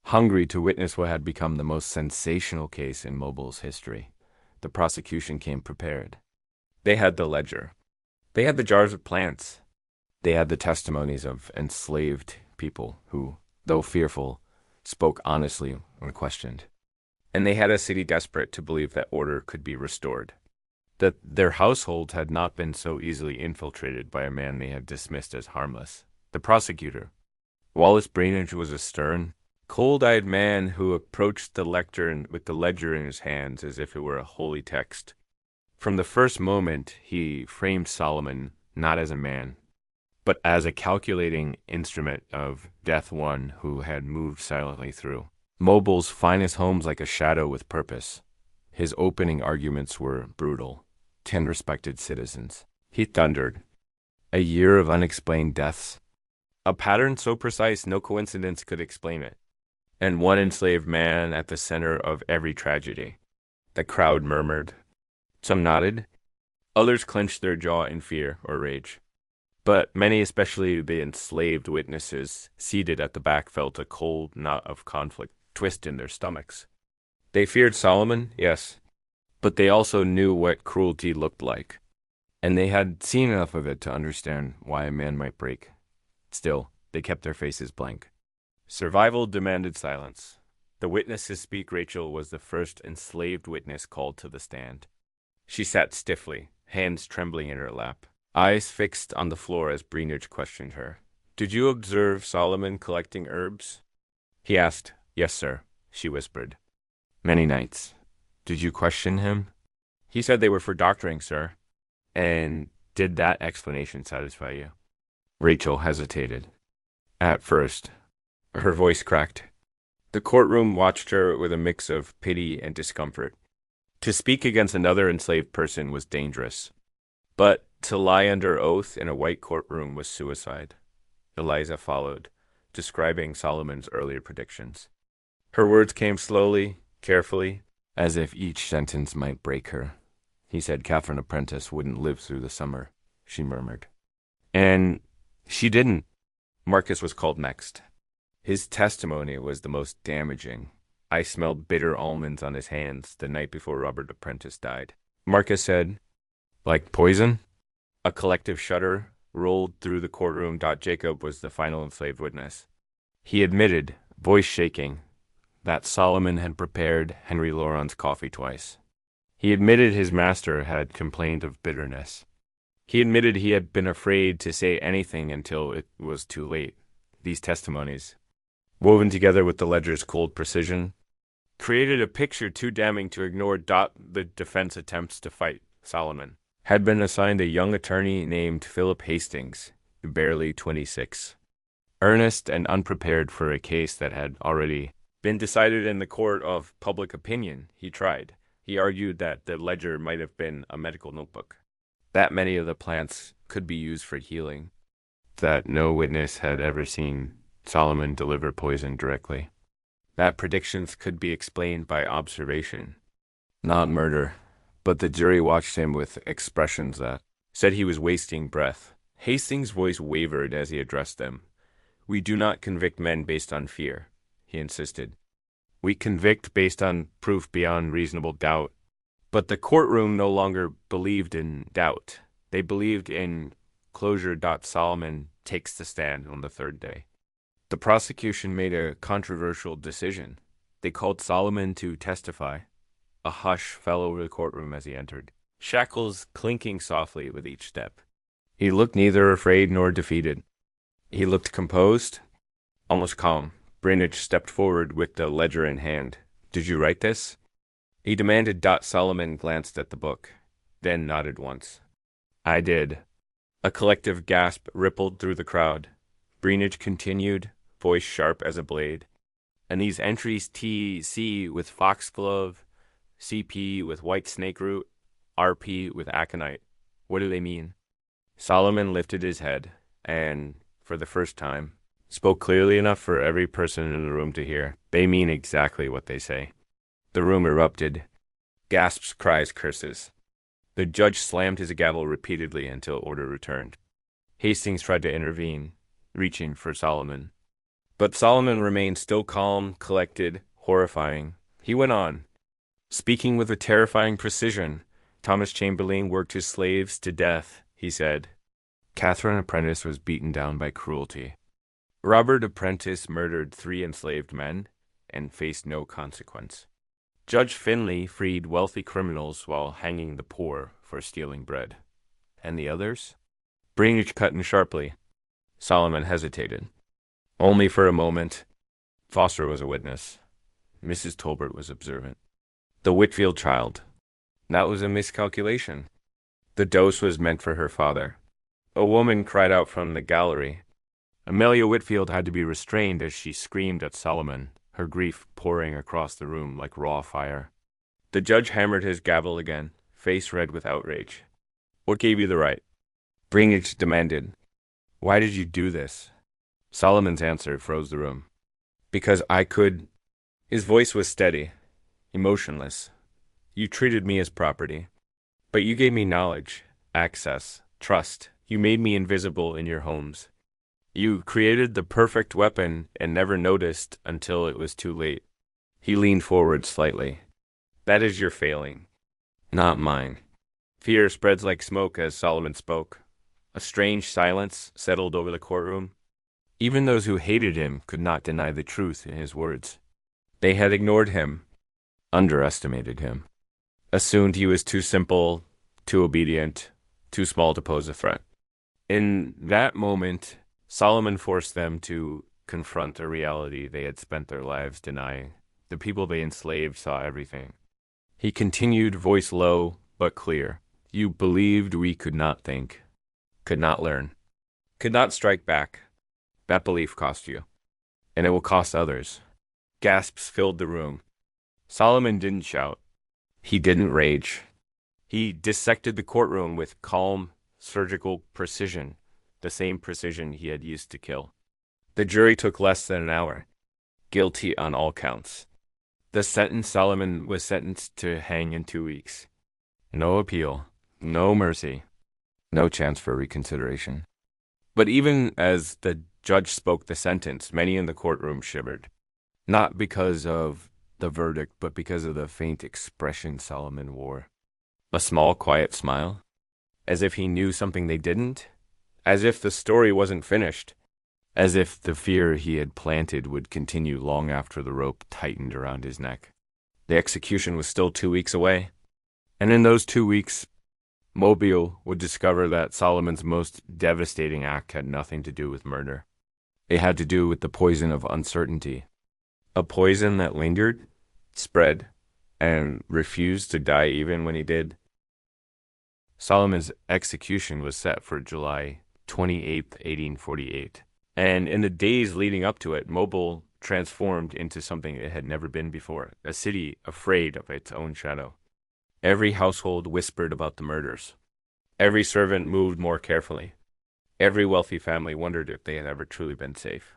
hungry to witness what had become the most sensational case in Mobile's history. The prosecution came prepared. They had the ledger. They had the jars of plants. They had the testimonies of enslaved people who, though fearful, spoke honestly when questioned. And they had a city desperate to believe that order could be restored, that their household had not been so easily infiltrated by a man they had dismissed as harmless. The prosecutor, Wallace Brainage, was a stern, cold-eyed man who approached the lectern with the ledger in his hands as if it were a holy text. From the first moment, he framed Solomon not as a man, but as a calculating instrument of death, one who had moved silently through Mobile's finest homes like a shadow with purpose. His opening arguments were brutal. 10 respected citizens, he thundered. A year of unexplained deaths. A pattern so precise no coincidence could explain it. And one enslaved man at the center of every tragedy. The crowd murmured. Some nodded. Others clenched their jaw in fear or rage. But many, especially the enslaved witnesses seated at the back, felt a cold knot of conflict twist in their stomachs. They feared Solomon, yes, but they also knew what cruelty looked like, and they had seen enough of it to understand why a man might break. Still, they kept their faces blank. Survival demanded silence. The witness to speak, Rachel, was the first enslaved witness called to the stand. She sat stiffly, hands trembling in her lap, eyes fixed on the floor as Brainage questioned her. Did you observe Solomon collecting herbs? He asked. Yes, sir, she whispered. Many nights. Did you question him? He said they were for doctoring, sir. And did that explanation satisfy you? Rachel hesitated. At first. Her voice cracked. The courtroom watched her with a mix of pity and discomfort. To speak against another enslaved person was dangerous, but to lie under oath in a white courtroom was suicide. Eliza followed, describing Solomon's earlier predictions. Her words came slowly, carefully, as if each sentence might break her. He said Catherine Apprentice wouldn't live through the summer, she murmured. And she didn't. Marcus was called next. His testimony was the most damaging. I smelled bitter almonds on his hands the night before Robert Apprentice died. Marcus said, like poison? A collective shudder rolled through the courtroom. Jacob was the final enslaved witness. He admitted, voice shaking, that Solomon had prepared Henry Laurent's coffee twice. He admitted his master had complained of bitterness. He admitted he had been afraid to say anything until it was too late. These testimonies, woven together with the ledger's cold precision, created a picture too damning to ignore. The defense attempts to fight Solomon had been assigned a young attorney named Philip Hastings, barely 26. Earnest and unprepared for a case that had already been decided in the court of public opinion, he tried. He argued that the ledger might have been a medical notebook, that many of the plants could be used for healing, that no witness had ever seen Solomon deliver poison directly, that predictions could be explained by observation, not murder. But the jury watched him with expressions that said he was wasting breath. Hastings' voice wavered as he addressed them. We do not convict men based on fear, he insisted. We convict based on proof beyond reasonable doubt. But the courtroom no longer believed in doubt. They believed in closure. Solomon takes the stand on the third day. The prosecution made a controversial decision. They called Solomon to testify. A hush fell over the courtroom as he entered, shackles clinking softly with each step. He looked neither afraid nor defeated. He looked composed, almost calm. Brainage stepped forward with the ledger in hand. Did you write this? He demanded. Solomon glanced at the book, then nodded once. I did. A collective gasp rippled through the crowd. Brainage continued, voice sharp as a blade. And these entries TC with foxglove, CP with white snake root, RP with aconite. What do they mean? Solomon lifted his head and, for the first time, spoke clearly enough for every person in the room to hear. They mean exactly what they say. The room erupted. Gasps, cries, curses. The judge slammed his gavel repeatedly until order returned. Hastings tried to intervene, reaching for Solomon. But Solomon remained still calm, collected, horrifying. He went on, speaking with a terrifying precision. Thomas Chamberlain worked his slaves to death, he said. Catherine Apprentice was beaten down by cruelty. Robert Apprentice murdered 3 enslaved men and faced no consequence. Judge Finley freed wealthy criminals while hanging the poor for stealing bread. And the others? Brainage cut in sharply. Solomon hesitated. Only for a moment. Foster was a witness. Mrs. Tolbert was observant. The Whitfield child. That was a miscalculation. The dose was meant for her father. A woman cried out from the gallery. Amelia Whitfield had to be restrained as she screamed at Solomon, her grief pouring across the room like raw fire. The judge hammered his gavel again, face red with outrage. What gave you the right? Brainage demanded. Why did you do this? Solomon's answer froze the room. Because I could. His voice was steady, emotionless. You treated me as property. But you gave me knowledge, access, trust. You made me invisible in your homes. You created the perfect weapon and never noticed until it was too late. He leaned forward slightly. That is your failing, not mine. Fear spreads like smoke as Solomon spoke. A strange silence settled over the courtroom. Even those who hated him could not deny the truth in his words. They had ignored him, underestimated him, assumed he was too simple, too obedient, too small to pose a threat. In that moment, Solomon forced them to confront a reality they had spent their lives denying. The people they enslaved saw everything. He continued, voice low but clear. You believed we could not think, could not learn, could not strike back. That belief cost you, and it will cost others. Gasps filled the room. Solomon didn't shout. He didn't rage. He dissected the courtroom with calm, surgical precision, the same precision he had used to kill. The jury took less than an hour. Guilty on all counts. The sentence: Solomon was sentenced to hang in 2 weeks. No appeal, no mercy, no chance for reconsideration. But even as the judge spoke the sentence, many in the courtroom shivered. Not because of the verdict, but because of the faint expression Solomon wore. A small, quiet smile, as if he knew something they didn't, as if the story wasn't finished, as if the fear he had planted would continue long after the rope tightened around his neck. The execution was still 2 weeks away, and in those 2 weeks, Mobile would discover that Solomon's most devastating act had nothing to do with murder. It had to do with the poison of uncertainty, a poison that lingered, spread, and refused to die even when he did. Solomon's execution was set for July 28th, 1848, and in the days leading up to it, Mobile transformed into something it had never been before, a city afraid of its own shadow. Every household whispered about the murders. Every servant moved more carefully. Every wealthy family wondered if they had ever truly been safe.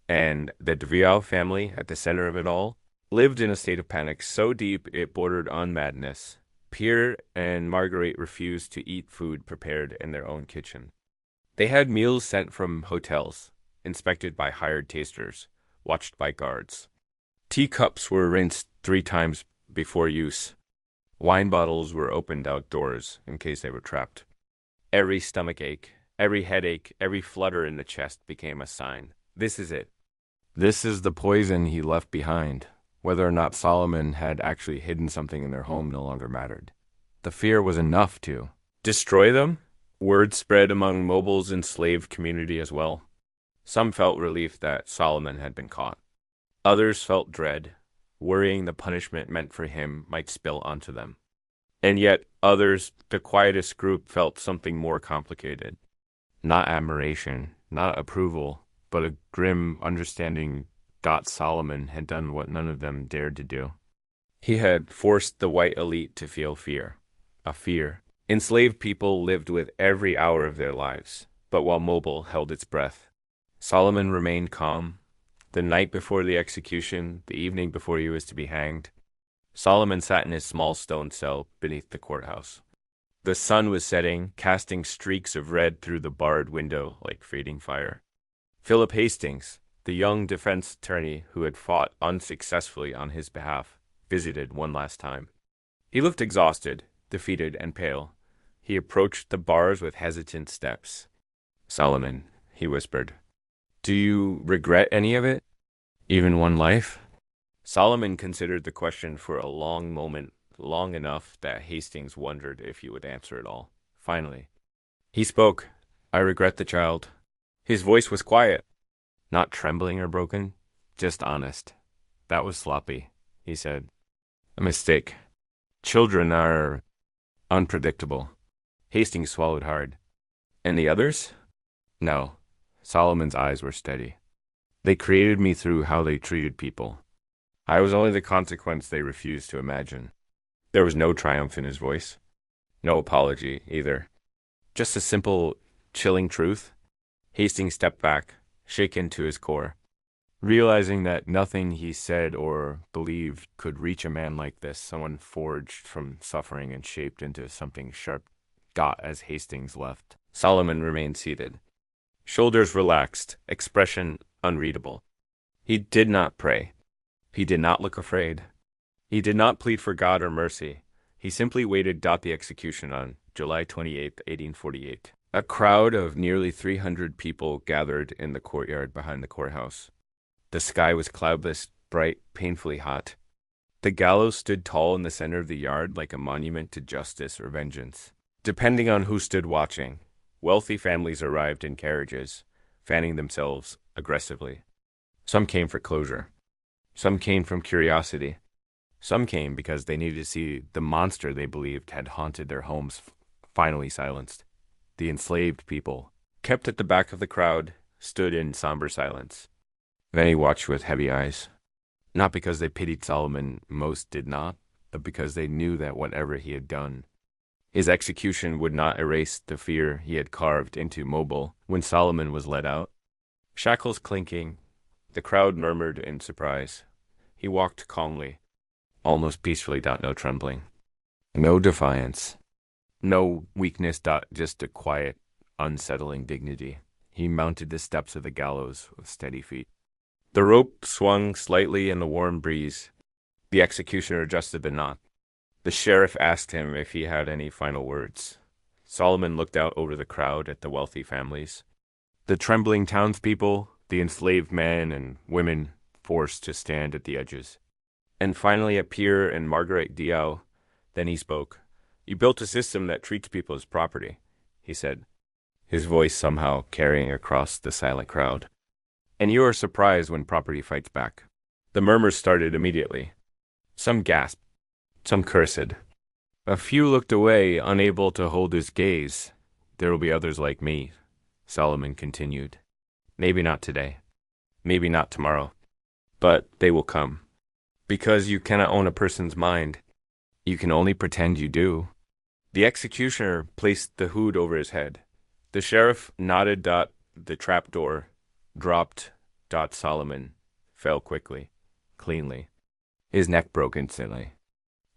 And the Deville family, at the center of it all, lived in a state of panic so deep it bordered on madness. Pierre and Marguerite refused to eat food prepared in their own kitchen. They had meals sent from hotels, inspected by hired tasters, watched by guards. Teacups were rinsed 3 times before use. Wine bottles were opened outdoors in case they were trapped. Every stomach ache, every headache, every flutter in the chest became a sign. This is it. This is the poison he left behind. Whether or not Solomon had actually hidden something in their home no longer mattered. The fear was enough to destroy them. Word spread among Mobile's enslaved community as well. Some felt relief that Solomon had been caught. Others felt dread, worrying the punishment meant for him might spill onto them. And yet others, the quietest group, felt something more complicated. Not admiration, not approval, but a grim understanding that Solomon had done what none of them dared to do. He had forced the white elite to feel fear, a fear. Enslaved people lived with every hour of their lives, but while Mobile held its breath, Solomon remained calm. The night before the execution, the evening before he was to be hanged, Solomon sat in his small stone cell beneath the courthouse. The sun was setting, casting streaks of red through the barred window like fading fire. Philip Hastings, the young defense attorney who had fought unsuccessfully on his behalf, visited one last time. He looked exhausted, defeated, and pale. He approached the bars with hesitant steps. "Solomon," he whispered, "do you regret any of it? Even one life?" Solomon considered the question for a long moment, long enough that Hastings wondered if he would answer it all. Finally, he spoke. "I regret the child." His voice was quiet, not trembling or broken, just honest. "That was sloppy," he said. "A mistake. Children are unpredictable." Hastings swallowed hard. "And the others?" "No." Solomon's eyes were steady. "They created me through how they treated people. I was only the consequence they refused to imagine." There was no triumph in his voice. No apology, either. Just a simple, chilling truth. Hastings stepped back, shaken to his core, realizing that nothing he said or believed could reach a man like this, someone forged from suffering and shaped into something sharp. Got as Hastings left. Solomon remained seated. Shoulders relaxed, expression unreadable. He did not pray. He did not look afraid. He did not plead for God or mercy. He simply waited. The execution on July 28th, 1848. A crowd of nearly 300 people gathered in the courtyard behind the courthouse. The sky was cloudless, bright, painfully hot. The gallows stood tall in the center of the yard like a monument to justice or vengeance, depending on who stood watching. Wealthy families arrived in carriages, fanning themselves aggressively. Some came for closure. Some came from curiosity. Some came because they needed to see the monster they believed had haunted their homes finally silenced. The enslaved people, kept at the back of the crowd, stood in somber silence. Many watched with heavy eyes. Not because they pitied Solomon, most did not, but because they knew that whatever he had done, his execution would not erase the fear he had carved into Mobile when Solomon was led out. Shackles clinking, the crowd murmured in surprise. He walked calmly, almost peacefully. No trembling, no defiance, no weakness. Just a quiet, unsettling dignity. He mounted the steps of the gallows with steady feet. The rope swung slightly in the warm breeze. The executioner adjusted the knot. The sheriff asked him if he had any final words. Solomon looked out over the crowd at the wealthy families, the trembling townspeople, the enslaved men and women forced to stand at the edges. And finally at Pierre and Marguerite Diao. Then he spoke. "You built a system that treats people as property," he said, his voice somehow carrying across the silent crowd. "And you are surprised when property fights back." The murmurs started immediately. Some gasped, some cursed. A few looked away, unable to hold his gaze. "There will be others like me," Solomon continued. "Maybe not today, maybe not tomorrow, but they will come. Because you cannot own a person's mind. You can only pretend you do." The executioner placed the hood over his head. The sheriff nodded. The trapdoor dropped. Solomon fell quickly, cleanly. His neck broke instantly.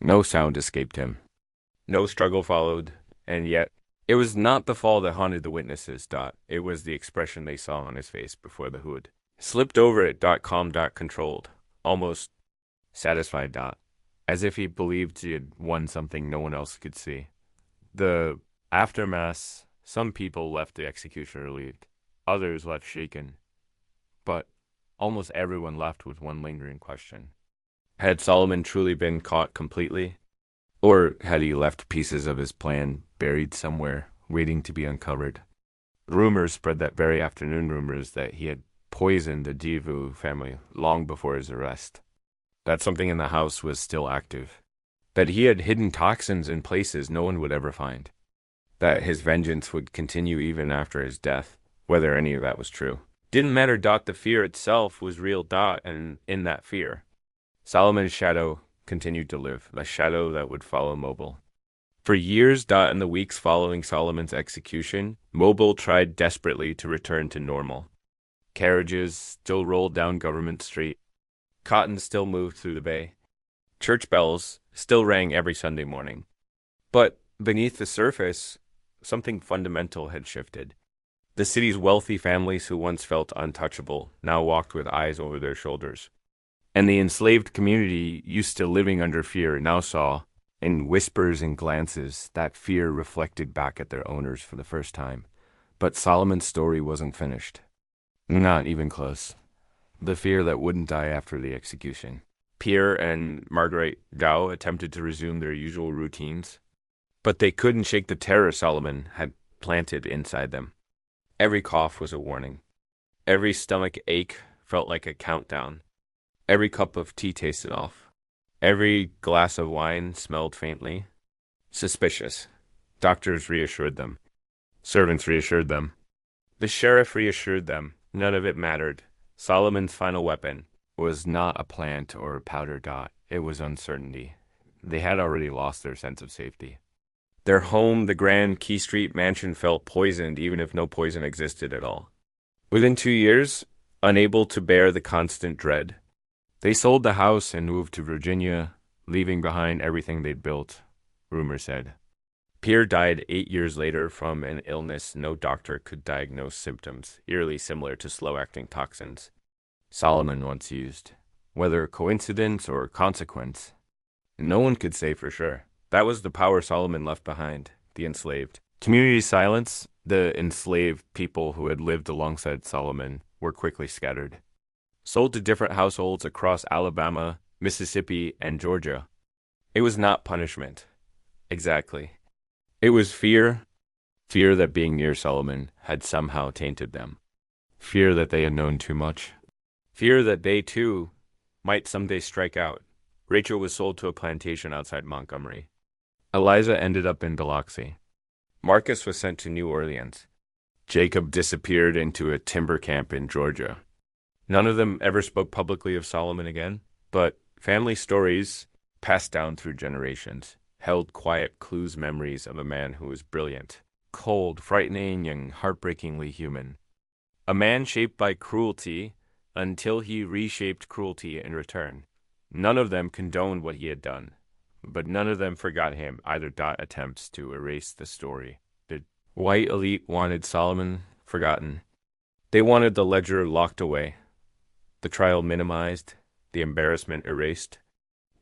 No sound escaped him. No struggle followed, and yet it was not the fall that haunted the witnesses. It was the expression they saw on his face before the hood. Slipped over it. Calm. Controlled, almost satisfied. As if he believed he had won something no one else could see. The aftermath. Some people left the executioner relieved. Others left shaken. But almost everyone left with one lingering question. Had Solomon truly been caught completely? Or had he left pieces of his plan buried somewhere, waiting to be uncovered? Rumors spread that very afternoon, rumors that he had poisoned the Divu family long before his arrest. That something in the house was still active. That he had hidden toxins in places no one would ever find. That his vengeance would continue even after his death, whether any of that was true. Didn't matter. The fear itself was real. And in that fear, Solomon's shadow continued to live, the shadow that would follow Mobile. For years. In the weeks following Solomon's execution, Mobile tried desperately to return to normal. Carriages still rolled down Government Street. Cotton still moved through the bay. Church bells still rang every Sunday morning. But beneath the surface, something fundamental had shifted. The city's wealthy families who once felt untouchable now walked with eyes over their shoulders. And the enslaved community, used to living under fear, now saw, in whispers and glances, that fear reflected back at their owners for the first time. But Solomon's story wasn't finished. Not even close. The fear that wouldn't die after the execution. Pierre and Marguerite Gao attempted to resume their usual routines, but they couldn't shake the terror Solomon had planted inside them. Every cough was a warning. Every stomach ache felt like a countdown. Every cup of tea tasted off. Every glass of wine smelled faintly. Suspicious. Doctors reassured them. Servants reassured them. The sheriff reassured them. None of it mattered. Solomon's final weapon was not a plant or a powder dot. It was uncertainty. They had already lost their sense of safety. Their home, the grand Key Street mansion, felt poisoned, even if no poison existed at all. Within 2 years, unable to bear the constant dread, they sold the house and moved to Virginia, leaving behind everything they'd built, rumor said. Pierre died 8 years later from an illness no doctor could diagnose symptoms, eerily similar to slow-acting toxins Solomon once used. Whether coincidence or consequence, no one could say for sure. That was the power Solomon left behind, the enslaved. Community silence, the enslaved people who had lived alongside Solomon were quickly scattered. Sold to different households across Alabama, Mississippi, and Georgia. It was not punishment. Exactly. It was fear. Fear that being near Solomon had somehow tainted them. Fear that they had known too much. Fear that they, too, might someday strike out. Rachel was sold to a plantation outside Montgomery. Eliza ended up in Biloxi. Marcus was sent to New Orleans. Jacob disappeared into a timber camp in Georgia. None of them ever spoke publicly of Solomon again. But family stories, passed down through generations, held quiet clues memories of a man who was brilliant, cold, frightening, and heartbreakingly human. A man shaped by cruelty until he reshaped cruelty in return. None of them condoned what he had done, but none of them forgot him, either. Attempts to erase the story. The white elite wanted Solomon forgotten. They wanted the ledger locked away, the trial minimized, the embarrassment erased.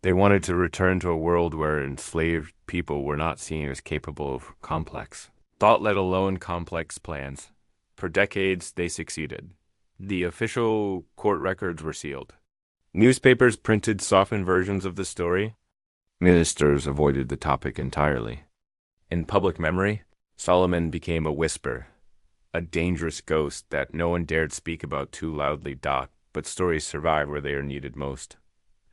They wanted to return to a world where enslaved people were not seen as capable of complex thought, let alone complex plans. For decades, they succeeded. The official court records were sealed. Newspapers printed softened versions of the story. Ministers avoided the topic entirely. In public memory, Solomon became a whisper, a dangerous ghost that no one dared speak about too loudly. But stories survive where they are needed most.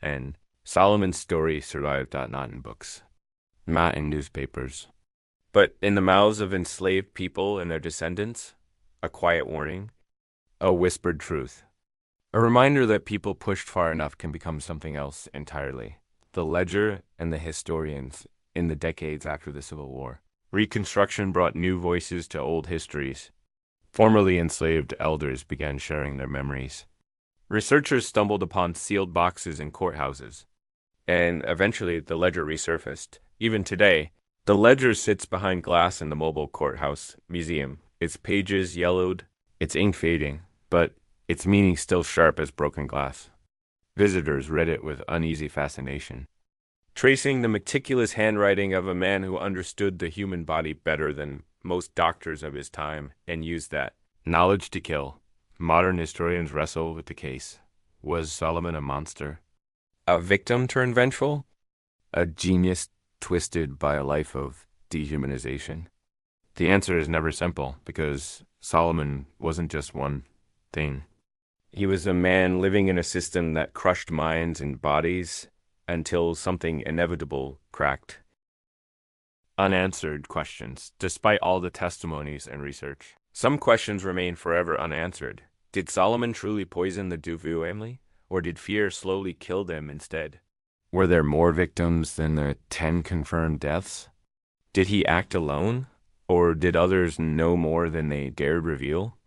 And Solomon's story survived. Not in books, not in newspapers, but in the mouths of enslaved people and their descendants. A quiet warning, a whispered truth, a reminder that people pushed far enough can become something else entirely. The ledger and the historians in the decades after the Civil War. Reconstruction brought new voices to old histories. Formerly enslaved elders began sharing their memories. Researchers stumbled upon sealed boxes in courthouses, and eventually the ledger resurfaced. Even today, the ledger sits behind glass in the mobile courthouse museum, its pages yellowed, its ink fading, but its meaning still sharp as broken glass. Visitors read it with uneasy fascination, tracing the meticulous handwriting of a man who understood the human body better than most doctors of his time and used that knowledge to kill. Modern historians wrestle with the case. Was Solomon a monster? A victim turned vengeful? A genius twisted by a life of dehumanization? The answer is never simple, because Solomon wasn't just one thing. He was a man living in a system that crushed minds and bodies until something inevitable cracked. Unanswered questions, despite all the testimonies and research. Some questions remain forever unanswered. Did Solomon truly poison the Duvu family, or did fear slowly kill them instead? Were there more victims than the 10 confirmed deaths? Did he act alone, or did others know more than they dared reveal?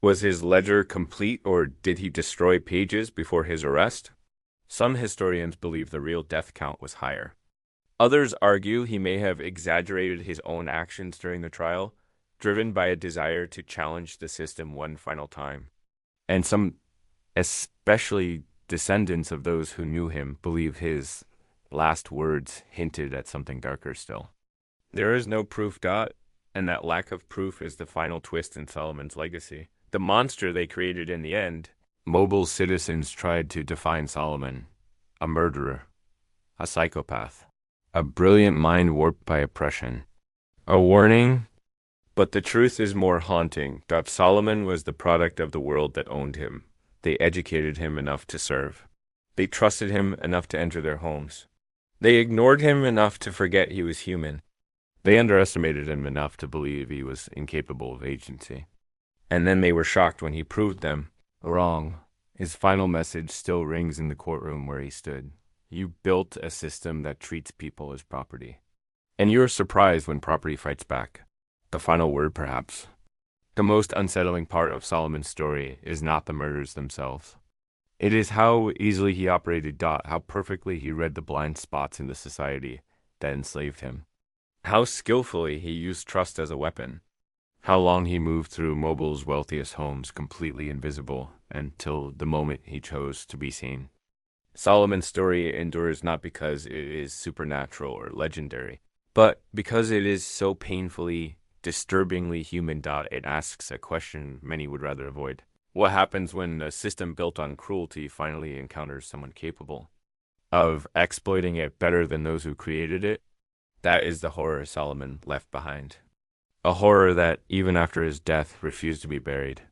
Was his ledger complete, or did he destroy pages before his arrest? Some historians believe the real death count was higher. Others argue he may have exaggerated his own actions during the trial, driven by a desire to challenge the system one final time. And some, especially descendants of those who knew him, believe his last words hinted at something darker still. There is no proof. And that lack of proof is the final twist in Solomon's legacy. The monster they created in the end. Mobile citizens tried to define Solomon, a murderer, a psychopath, a brilliant mind warped by oppression. A warning, but the truth is more haunting. Solomon was the product of the world that owned him. They educated him enough to serve. They trusted him enough to enter their homes. They ignored him enough to forget he was human. They underestimated him enough to believe he was incapable of agency. And then they were shocked when he proved them wrong. His final message still rings in the courtroom where he stood. You built a system that treats people as property. And you're surprised when property fights back. The final word, perhaps. The most unsettling part of Solomon's story is not the murders themselves. It is how easily he operated. How perfectly he read the blind spots in the society that enslaved him. How skillfully he used trust as a weapon. How long he moved through Mobile's wealthiest homes completely invisible until the moment he chose to be seen. Solomon's story endures not because it is supernatural or legendary, but because it is so painfully, disturbingly human. It asks a question many would rather avoid. What happens when a system built on cruelty finally encounters someone capable of exploiting it better than those who created it? That is the horror Solomon left behind. A horror that, even after his death, refused to be buried.